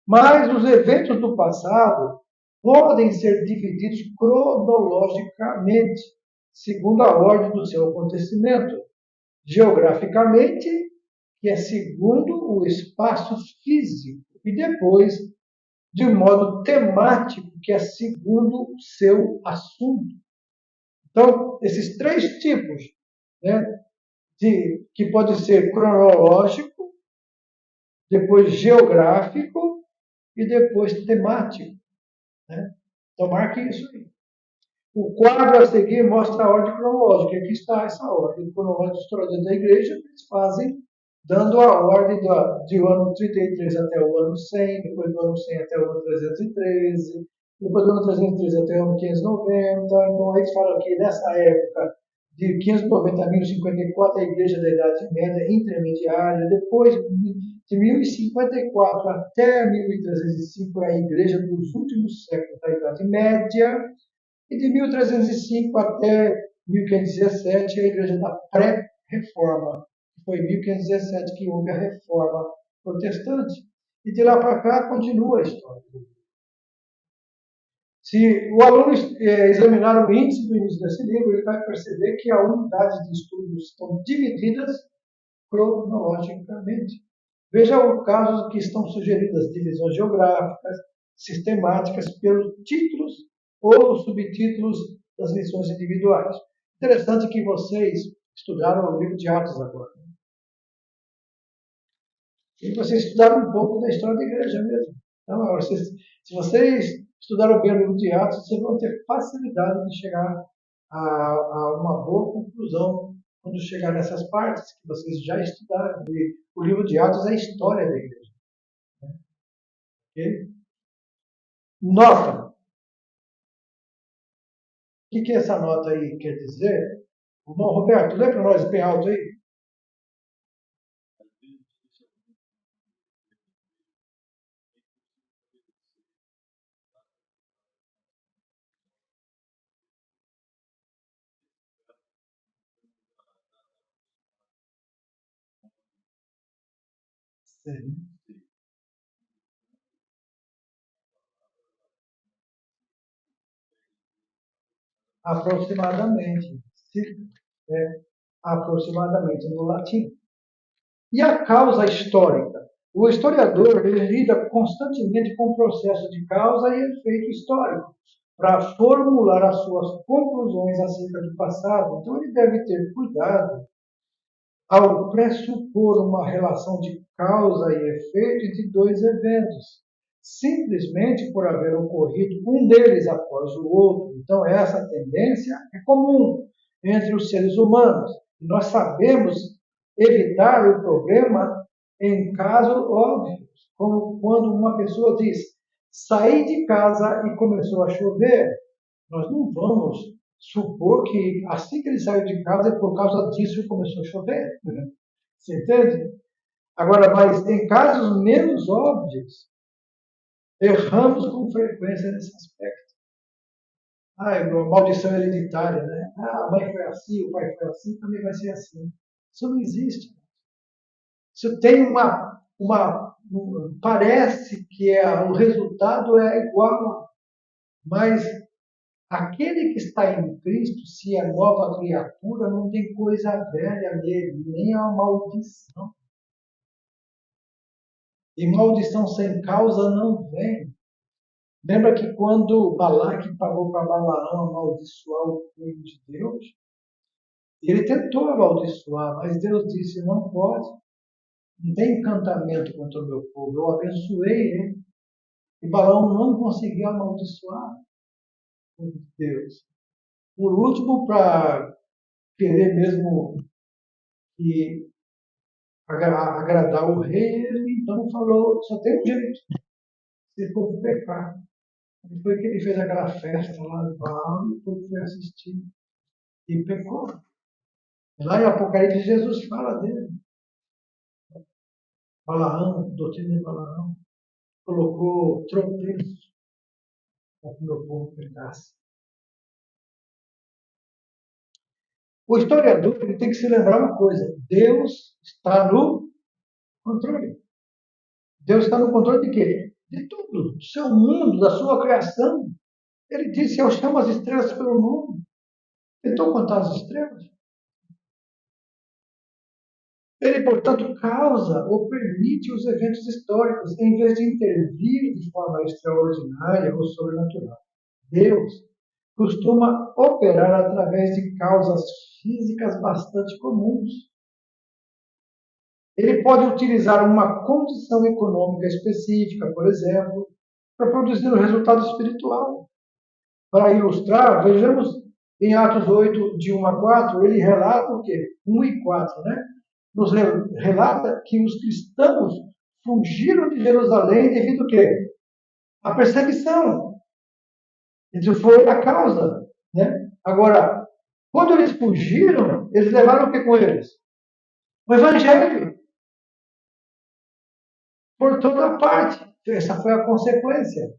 Mas os eventos do passado podem ser divididos cronologicamente, segundo a ordem do seu acontecimento. Geograficamente, que é segundo o espaço físico, e depois de um modo temático, que é segundo o seu assunto. Então, esses três tipos, né, que pode ser cronológico, depois geográfico e depois temático. Né? Então, marque isso aí. O quadro a seguir mostra a ordem cronológica. Aqui está essa ordem cronológica dos historiadores da igreja, que eles fazem dando a ordem do ano 33 até o ano 100, depois do ano 100 até o ano 313, depois do ano 313 até o ano 590. Então, eles falam que nessa época, de 590 a 1054, a igreja da Idade Média intermediária, depois de 1054 até 1305, a igreja dos últimos séculos da Idade Média, e de 1305 até 1517, a igreja da pré-reforma. Foi em 1517 que houve a reforma protestante. E de lá para cá continua a história. Se o aluno examinar o índice do início desse livro, ele vai perceber que as unidades de estudo estão divididas cronologicamente. Veja o caso que estão sugeridas divisões geográficas, sistemáticas, pelos títulos ou subtítulos das lições individuais. Interessante que vocês estudaram o livro de Atos agora. E vocês estudaram um pouco da história da igreja mesmo. Então, se vocês estudaram bem o livro de Atos, vocês vão ter facilidade de chegar a uma boa conclusão quando chegar nessas partes que vocês já estudaram. E o livro de Atos é a história da igreja. Okay? Nota. O que essa nota aí quer dizer? Irmão Roberto, lê para nós bem alto aí. Sim. Aproximadamente. É, aproximadamente no latim. E a causa histórica? O historiador ele lida constantemente com o processo de causa e efeito histórico para formular as suas conclusões acerca do passado. Então, ele deve ter cuidado ao pressupor uma relação de causa e efeito entre dois eventos, simplesmente por haver ocorrido um deles após o outro. Então, essa tendência é comum entre os seres humanos. E nós sabemos evitar o problema em casos óbvios, como quando uma pessoa diz: saí de casa e começou a chover. Nós não vamos supor que assim que ele saiu de casa, por causa disso começou a chover. Você entende? Agora, mas em casos menos óbvios, erramos com frequência nesse aspecto. Maldição hereditária, né? A mãe foi assim, o pai foi assim, também vai ser assim. Isso não existe. Isso tem parece que o resultado é igual, mas aquele que está em Cristo, se é nova criatura, não tem coisa velha nele, nem a maldição. E maldição sem causa não vem. Lembra que quando Balaque pagou para Balaão amaldiçoar o povo de Deus, ele tentou amaldiçoar, mas Deus disse: não pode. Não tem encantamento contra o meu povo. Eu abençoei ele. E Balaão não conseguiu amaldiçoar o povo de Deus. Por último, para querer mesmo que agradar o rei, ele então falou: só tem um jeito, se for pecar. E foi que ele fez aquela festa lá no Baal e o povo foi assistir. E pecou. Lá em Apocalipse, Jesus fala dele. Balaão, doutrina de Balaão, colocou tropeço para que o meu povo pecasse. O historiador ele tem que se lembrar uma coisa: Deus está no controle. Deus está no controle de quê? De tudo, do seu mundo, da sua criação. Ele disse: eu chamo as estrelas pelo nome. Tentou contar as estrelas? Ele, portanto, causa ou permite os eventos históricos, em vez de intervir de forma extraordinária ou sobrenatural. Deus costuma operar através de causas físicas bastante comuns. Ele pode utilizar uma condição econômica específica, por exemplo, para produzir um resultado espiritual. Para ilustrar, vejamos em Atos 8, de 1 a 4, ele relata o quê? 1 e 4, né? Nos relata que os cristãos fugiram de Jerusalém devido a quê? A perseguição. Isso foi a causa, né? Agora, quando eles fugiram, eles levaram o que com eles? O Evangelho. Por toda parte. Essa foi a consequência.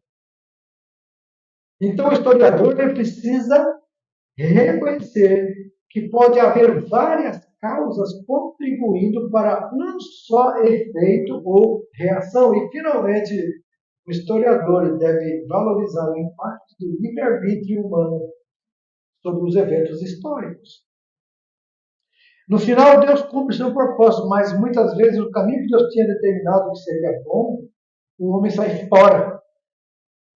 Então, o historiador ele precisa reconhecer que pode haver várias causas contribuindo para um só efeito ou reação. E, finalmente, o historiador deve valorizar o impacto do livre-arbítrio humano sobre os eventos históricos. No final, Deus cumpre seu propósito, mas muitas vezes o caminho que Deus tinha determinado que seria bom, o homem sai fora.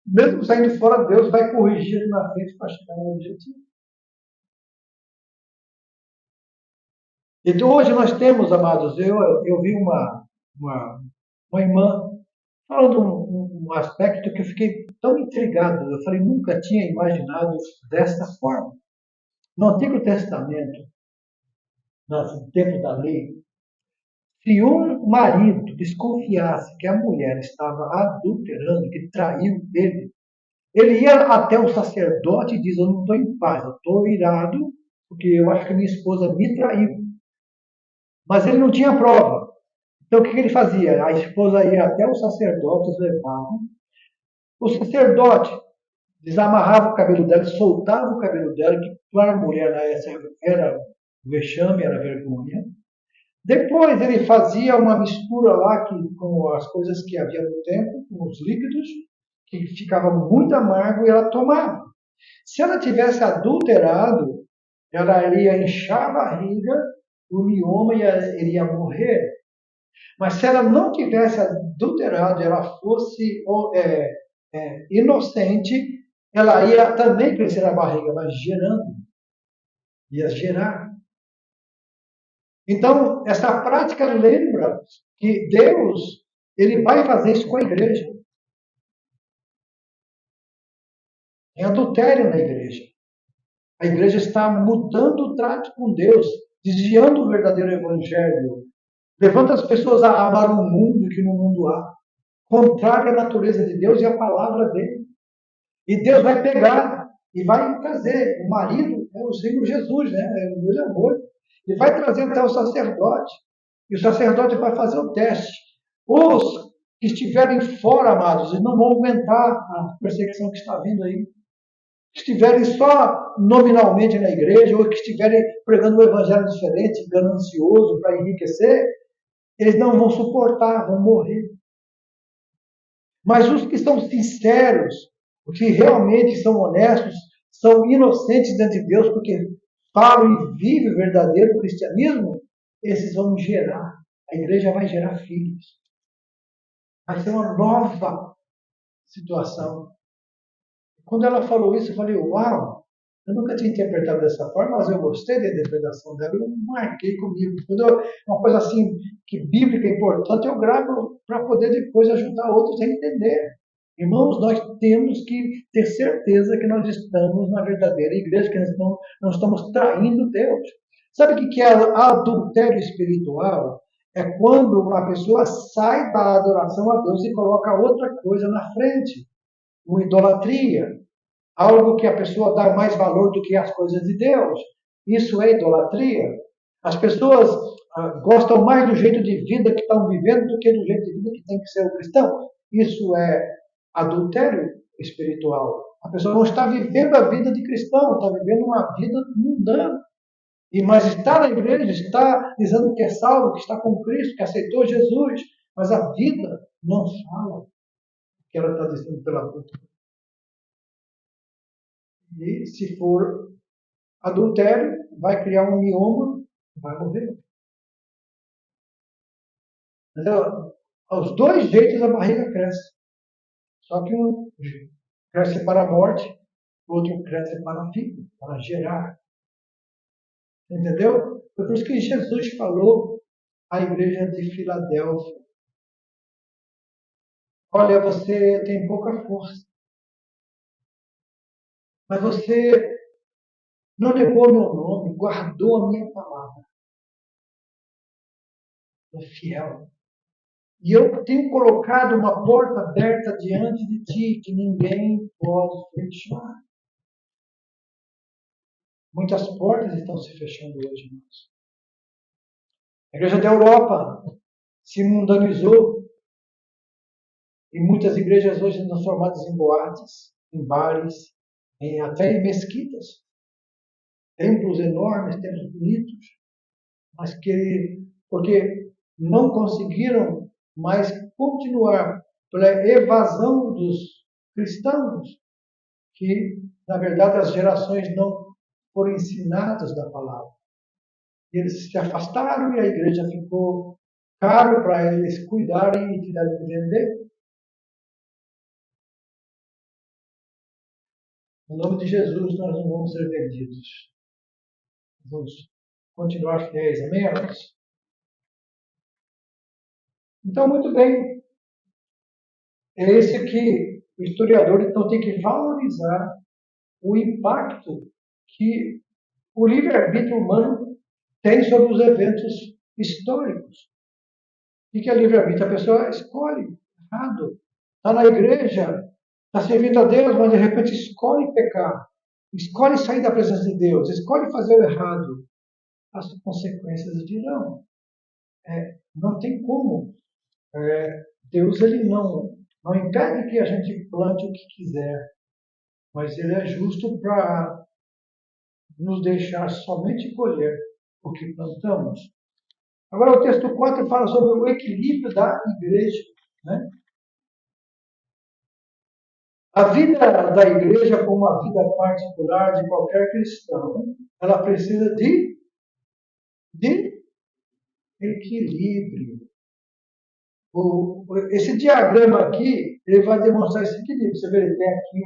Mesmo saindo fora, Deus vai corrigir na frente para chegar no objetivo. Então, hoje nós temos, amados, eu vi uma irmã falando um aspecto que eu fiquei tão intrigado. Eu falei, nunca tinha imaginado desta forma. No Antigo Testamento, no tempo da lei, se um marido desconfiasse que a mulher estava adulterando, que traiu ele ia até o sacerdote e diz, eu não estou em paz, eu estou irado, porque eu acho que minha esposa me traiu. Mas ele não tinha prova. Então o que ele fazia? A esposa ia até o sacerdote, eles levavam. O sacerdote desamarrava o cabelo dela, soltava o cabelo dela, que para a mulher era vexame, era vergonha. Depois ele fazia uma mistura lá com as coisas que havia no tempo, com os líquidos, que ficava muito amargo e ela tomava. Se ela tivesse adulterado, ela iria inchar a barriga, o mioma iria morrer. Mas se ela não tivesse adulterado, ela fosse inocente, ela ia também crescer a barriga, mas gerando, ia gerar. Então, essa prática lembra que Deus, ele vai fazer isso com a igreja. É adultério na igreja. A igreja está mudando o trato com Deus, desviando o verdadeiro evangelho, levando as pessoas a amar um mundo que no mundo há, contrário à natureza de Deus e à palavra dele. E Deus vai pegar e vai trazer. O marido é o Senhor Jesus, né? É o meu amor. Ele vai trazer até o sacerdote. E o sacerdote vai fazer o teste. Os que estiverem fora, amados, eles não vão aguentar a perseguição que está vindo aí. Que estiverem só nominalmente na igreja, ou que estiverem pregando um evangelho diferente, ganancioso, para enriquecer, eles não vão suportar, vão morrer. Mas os que são sinceros, os que realmente são honestos, são inocentes diante de Deus, porque falam e vivem o verdadeiro cristianismo, esses vão gerar. A igreja vai gerar filhos. Vai ser uma nova situação. Quando ela falou isso, eu falei, uau, eu nunca tinha interpretado dessa forma, mas eu gostei da interpretação dela, eu marquei comigo. Quando uma coisa assim, que bíblica é importante, eu gravo para poder depois ajudar outros a entender. Irmãos, nós temos que ter certeza que nós estamos na verdadeira igreja, que nós não estamos traindo Deus. Sabe o que é adultério espiritual? É quando a pessoa sai da adoração a Deus e coloca outra coisa na frente. Uma idolatria. Algo que a pessoa dá mais valor do que as coisas de Deus. Isso é idolatria. As pessoas gostam mais do jeito de vida que estão vivendo do que do jeito de vida que tem que ser o cristão. Isso é adultério espiritual. A pessoa não está vivendo a vida de cristão, está vivendo uma vida mundana. Mas está na igreja, está dizendo que é salvo, que está com Cristo, que aceitou Jesus, mas a vida não fala o que ela está dizendo pela boca. E se for adultério, vai criar um mioma, vai morrer. Entendeu? Aos dois jeitos a barriga cresce. Só que um cresce para a morte, o outro cresce para a vida, para gerar. Entendeu? Foi por isso que Jesus falou à igreja de Filadélfia: olha, você tem pouca força, mas você não negou meu nome, guardou a minha palavra. É fiel. E eu tenho colocado uma porta aberta diante de ti que ninguém pode fechar. Muitas portas estão se fechando hoje, irmãos. A igreja da Europa se mundanizou. E muitas igrejas hoje são transformadas em boates, em bares, até em mesquitas. Templos enormes, templos bonitos, mas porque não conseguiram mais continuar pela evasão dos cristãos, que, na verdade, as gerações não foram ensinadas da palavra. Eles se afastaram e a igreja ficou caro para eles cuidarem e tiveram que vender. Em nome de Jesus, nós não vamos ser vendidos. Vamos continuar fiéis. Amém, amados? Então, muito bem. É esse que o historiador então tem que valorizar o impacto que o livre-arbítrio humano tem sobre os eventos históricos. O que é livre-arbítrio? A pessoa escolhe errado. Está na igreja, está servindo a Deus, mas de repente escolhe pecar. Escolhe sair da presença de Deus. Escolhe fazer o errado. As consequências virão. Não tem como. Deus ele não impede que a gente plante o que quiser, mas ele é justo para nos deixar somente colher o que plantamos. Agora, o texto 4 fala sobre o equilíbrio da igreja. Né? A vida da igreja, como a vida particular de qualquer cristão, ela precisa de equilíbrio. Esse diagrama aqui, ele vai demonstrar esse equilíbrio. Você vê, ele tem aqui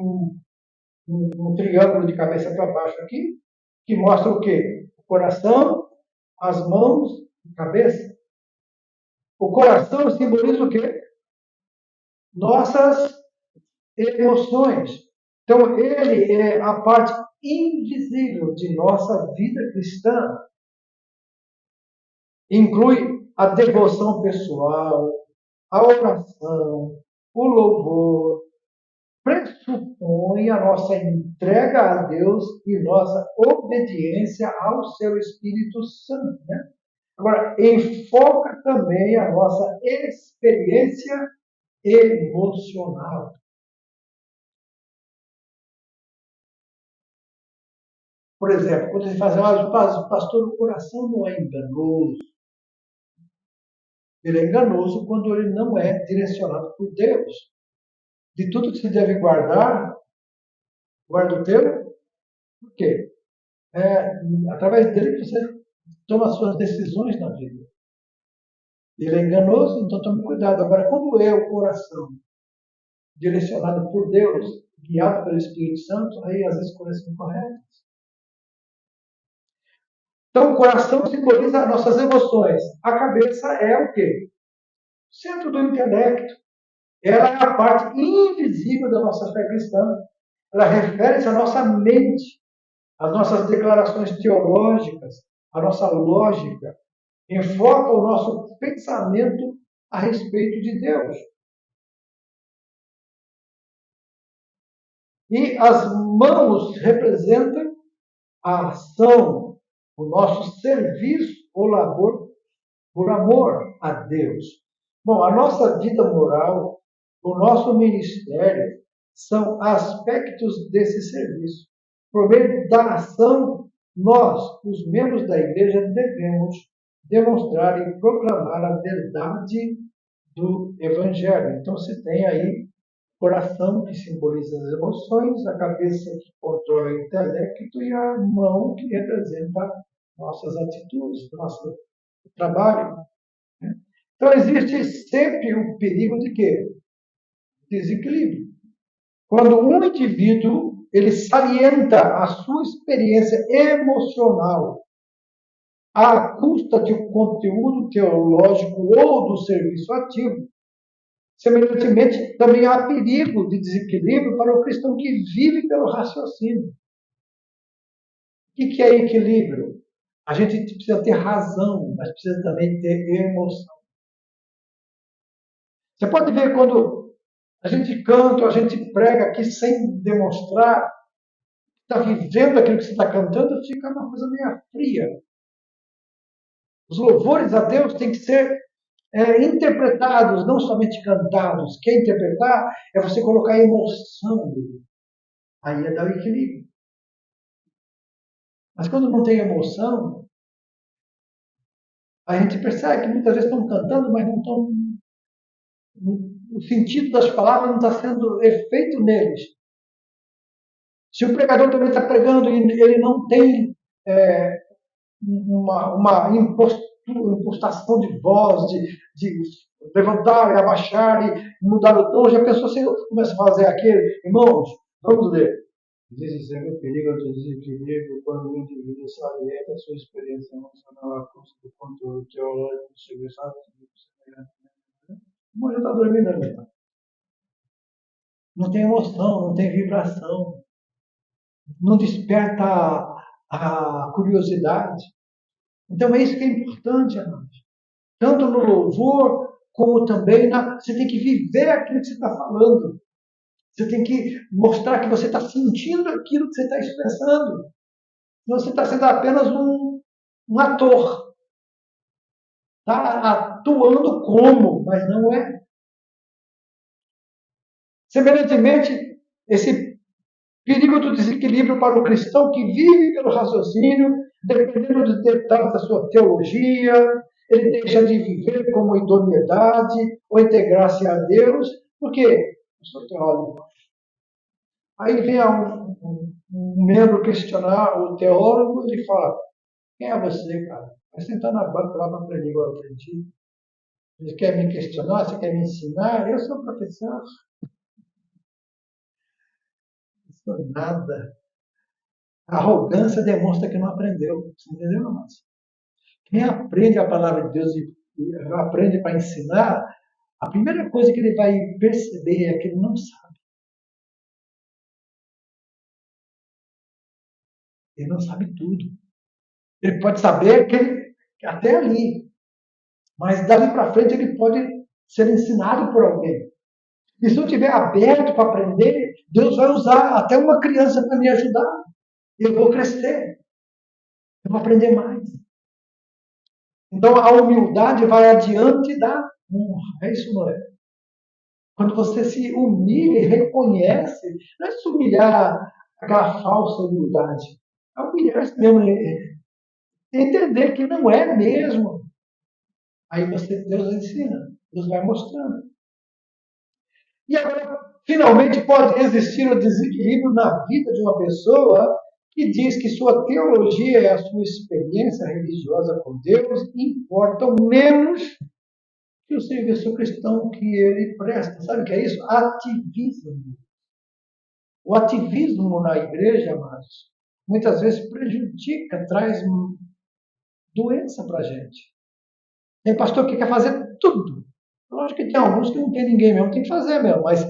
um triângulo de cabeça para baixo aqui, que mostra o quê? O coração, as mãos e a cabeça. O coração simboliza o quê? Nossas emoções. Então, ele é a parte invisível de nossa vida cristã. Inclui a devoção pessoal, a oração, o louvor, pressupõe a nossa entrega a Deus e nossa obediência ao seu Espírito Santo. Né? Agora, enfoca também a nossa experiência emocional. Por exemplo, quando ele fala, pastor, o coração não é enganoso. Ele é enganoso quando ele não é direcionado por Deus. De tudo que se deve guardar, guarda o teu. Por quê? Através dele que você toma suas decisões na vida. Ele é enganoso, então tome cuidado. Agora, quando é o coração direcionado por Deus, guiado pelo Espírito Santo, aí as escolhas são corretas. Então, o coração simboliza as nossas emoções. A cabeça é o quê? O centro do intelecto. Ela é a parte invisível da nossa fé cristã. Ela refere-se à nossa mente, às nossas declarações teológicas, à nossa lógica. Enfoca o nosso pensamento a respeito de Deus. E as mãos representam a ação, o nosso serviço ou labor por amor a Deus. Bom, a nossa vida moral, o nosso ministério, são aspectos desse serviço. Por meio da ação, nós, os membros da igreja, devemos demonstrar e proclamar a verdade do Evangelho. Então, se tem aí o coração, que simboliza as emoções, a cabeça, que controla o intelecto, e a mão, que representa nossas atitudes, nosso trabalho. Então, existe sempre o perigo de quê? Desequilíbrio. Quando um indivíduo ele salienta a sua experiência emocional à custa de um conteúdo teológico ou do serviço ativo, semelhantemente, também há perigo de desequilíbrio para o cristão que vive pelo raciocínio. O que é equilíbrio? A gente precisa ter razão, mas precisa também ter emoção. Você pode ver quando a gente canta, a gente prega aqui sem demonstrar que está vivendo aquilo que você está cantando, fica uma coisa meio fria. Os louvores a Deus têm que ser interpretados, não somente cantados. Quer interpretar é você colocar emoção nele. Aí é dar o equilíbrio. Mas quando não tem emoção, a gente percebe que muitas vezes estão cantando, mas não estão. O sentido das palavras não está sendo efeito neles. Se o pregador também está pregando e ele não tem uma impostação de voz, de levantar e abaixar e mudar o tom. Já pensou se eu começo a fazer aquilo? Irmãos, vamos ler. Existe sempre o perigo do desequilíbrio quando o indivíduo salienta a sua experiência emocional à custa do controle teológico do significado semelhante. O mulher está dormindo ali. Não tem emoção, não tem vibração, não desperta a curiosidade. Então é isso que é importante, amados. Tanto no louvor, como também você tem que viver aquilo que você está falando. Você tem que mostrar que você está sentindo aquilo que você está expressando. Senão você está sendo apenas um ator. Está atuando como, mas não é. Semelhantemente, esse perigo do desequilíbrio para o cristão que vive pelo raciocínio, dependendo dos detalhes da sua teologia, ele deixa de viver como idoneidade ou integrar-se a Deus, porque eu sou teólogo. Aí vem um membro questionar o teólogo e ele fala: quem é você, cara? Vai sentar na banca lá para aprender igual eu aprendi. Você quer me questionar? Você quer me ensinar? Eu sou professor. Não sou nada. A arrogância demonstra que não aprendeu. Você entendeu, Márcio? Quem aprende a palavra de Deus e aprende para ensinar, a primeira coisa que ele vai perceber é que ele não sabe. Ele não sabe tudo. Ele pode saber que até ali, mas dali para frente ele pode ser ensinado por alguém. E se eu estiver aberto para aprender, Deus vai usar até uma criança para me ajudar. Eu vou crescer. Eu vou aprender mais. Então a humildade vai adiante da honra. É isso, não é? Quando você se humilha e reconhece, não é se humilhar aquela falsa humildade. É humilhar-se mesmo, entender que não é mesmo. Aí Deus ensina, Deus vai mostrando. E agora, finalmente, pode existir o desequilíbrio na vida de uma pessoa que diz que sua teologia e a sua experiência religiosa com Deus importam menos que o serviço cristão que ele presta. Sabe o que é isso? Ativismo. O ativismo na igreja, amados, muitas vezes prejudica, traz doença para a gente. Tem pastor que quer fazer tudo. Lógico que tem alguns que não tem ninguém mesmo, tem que fazer mesmo, mas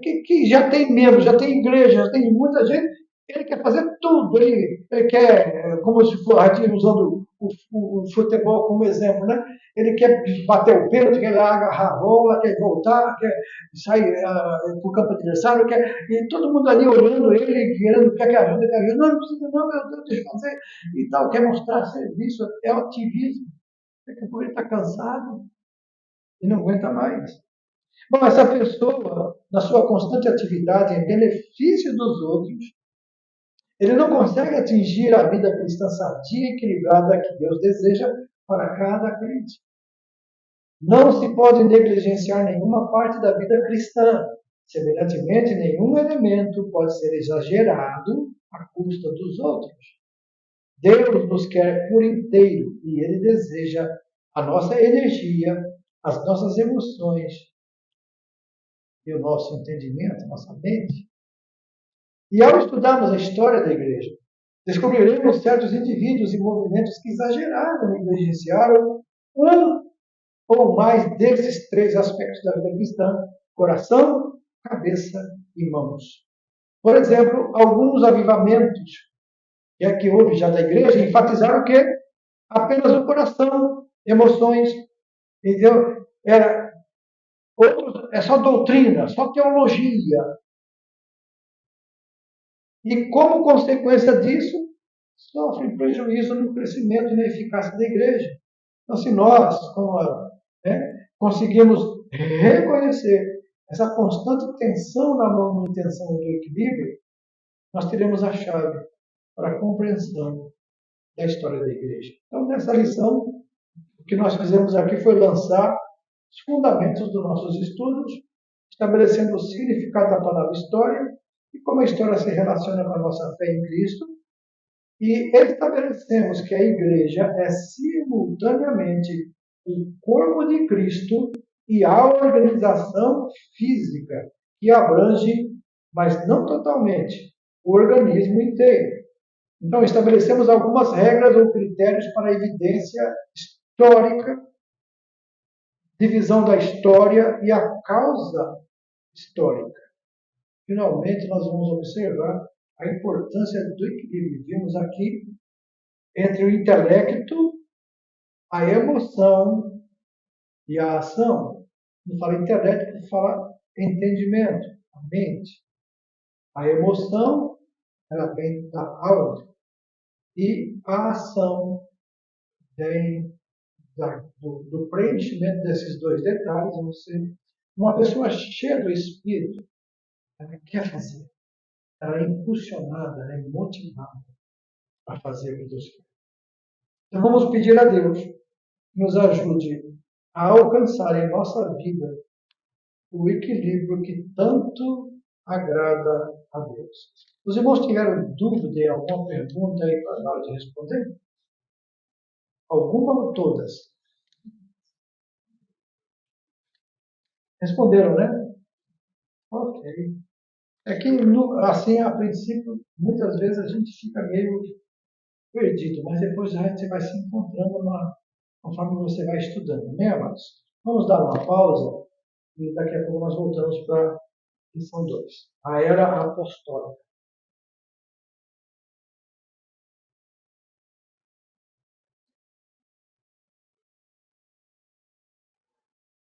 que já tem membros, já tem igreja, já tem muita gente, ele quer fazer tudo. Ele quer, como se for, usando o futebol como exemplo, né? Ele quer bater o pênalti, quer agarrar a bola, quer voltar, quer sair para o campo adversário, e todo mundo ali olhando ele, quer que ajude, quer ajuda. Não precisa, não, meu Deus, deixa eu fazer e tal, quer mostrar serviço, é ativismo. Daqui a pouco ele está cansado e não aguenta mais. Bom, essa pessoa, na sua constante atividade em benefício dos outros, ele não consegue atingir a vida cristã sadia e equilibrada que Deus deseja para cada crente. Não se pode negligenciar nenhuma parte da vida cristã. Semelhantemente, nenhum elemento pode ser exagerado à custa dos outros. Deus nos quer por inteiro e Ele deseja a nossa energia, as nossas emoções e o nosso entendimento, a nossa mente. E ao estudarmos a história da igreja, descobriremos certos indivíduos e movimentos que exageraram e negligenciaram um ou mais desses três aspectos da vida cristã: coração, cabeça e mãos. Por exemplo, alguns avivamentos que aqui houve já da igreja enfatizaram o quê? Apenas o coração, emoções, entendeu? Outros, é só doutrina, só teologia. E como consequência disso, sofre prejuízo no crescimento e na eficácia da igreja. Então, se nós conseguimos reconhecer essa constante tensão na manutenção do equilíbrio, nós teremos a chave para a compreensão da história da igreja. Então, nessa lição, o que nós fizemos aqui foi lançar os fundamentos dos nossos estudos, estabelecendo o significado da palavra história e como a história se relaciona com a nossa fé em Cristo E estabelecemos que a igreja é simultaneamente o corpo de Cristo e a organização física, que abrange, mas não totalmente, o organismo inteiro. Então, estabelecemos algumas regras ou critérios para a evidência histórica, divisão da história e a causa histórica. Finalmente, nós vamos observar a importância do equilíbrio. Vimos aqui entre o intelecto, a emoção e a ação. Não fala intelecto, fala entendimento, a mente. A emoção, ela vem da alma. E a ação vem do preenchimento desses dois detalhes. Uma pessoa cheia do Espírito, ela quer fazer. Ela é impulsionada, ela é motivada a fazer o que Deus quer. Então vamos pedir a Deus que nos ajude a alcançar em nossa vida o equilíbrio que tanto agrada a Deus. Os irmãos tiveram dúvida em alguma pergunta aí para na hora de responder? Alguma ou todas? Responderam, né? Ok. É que, assim, a princípio, muitas vezes a gente fica meio perdido, mas depois a gente vai se encontrando conforme você vai estudando, né, amados? Vamos dar uma pausa e daqui a pouco nós voltamos para a lição 2. A era apostólica.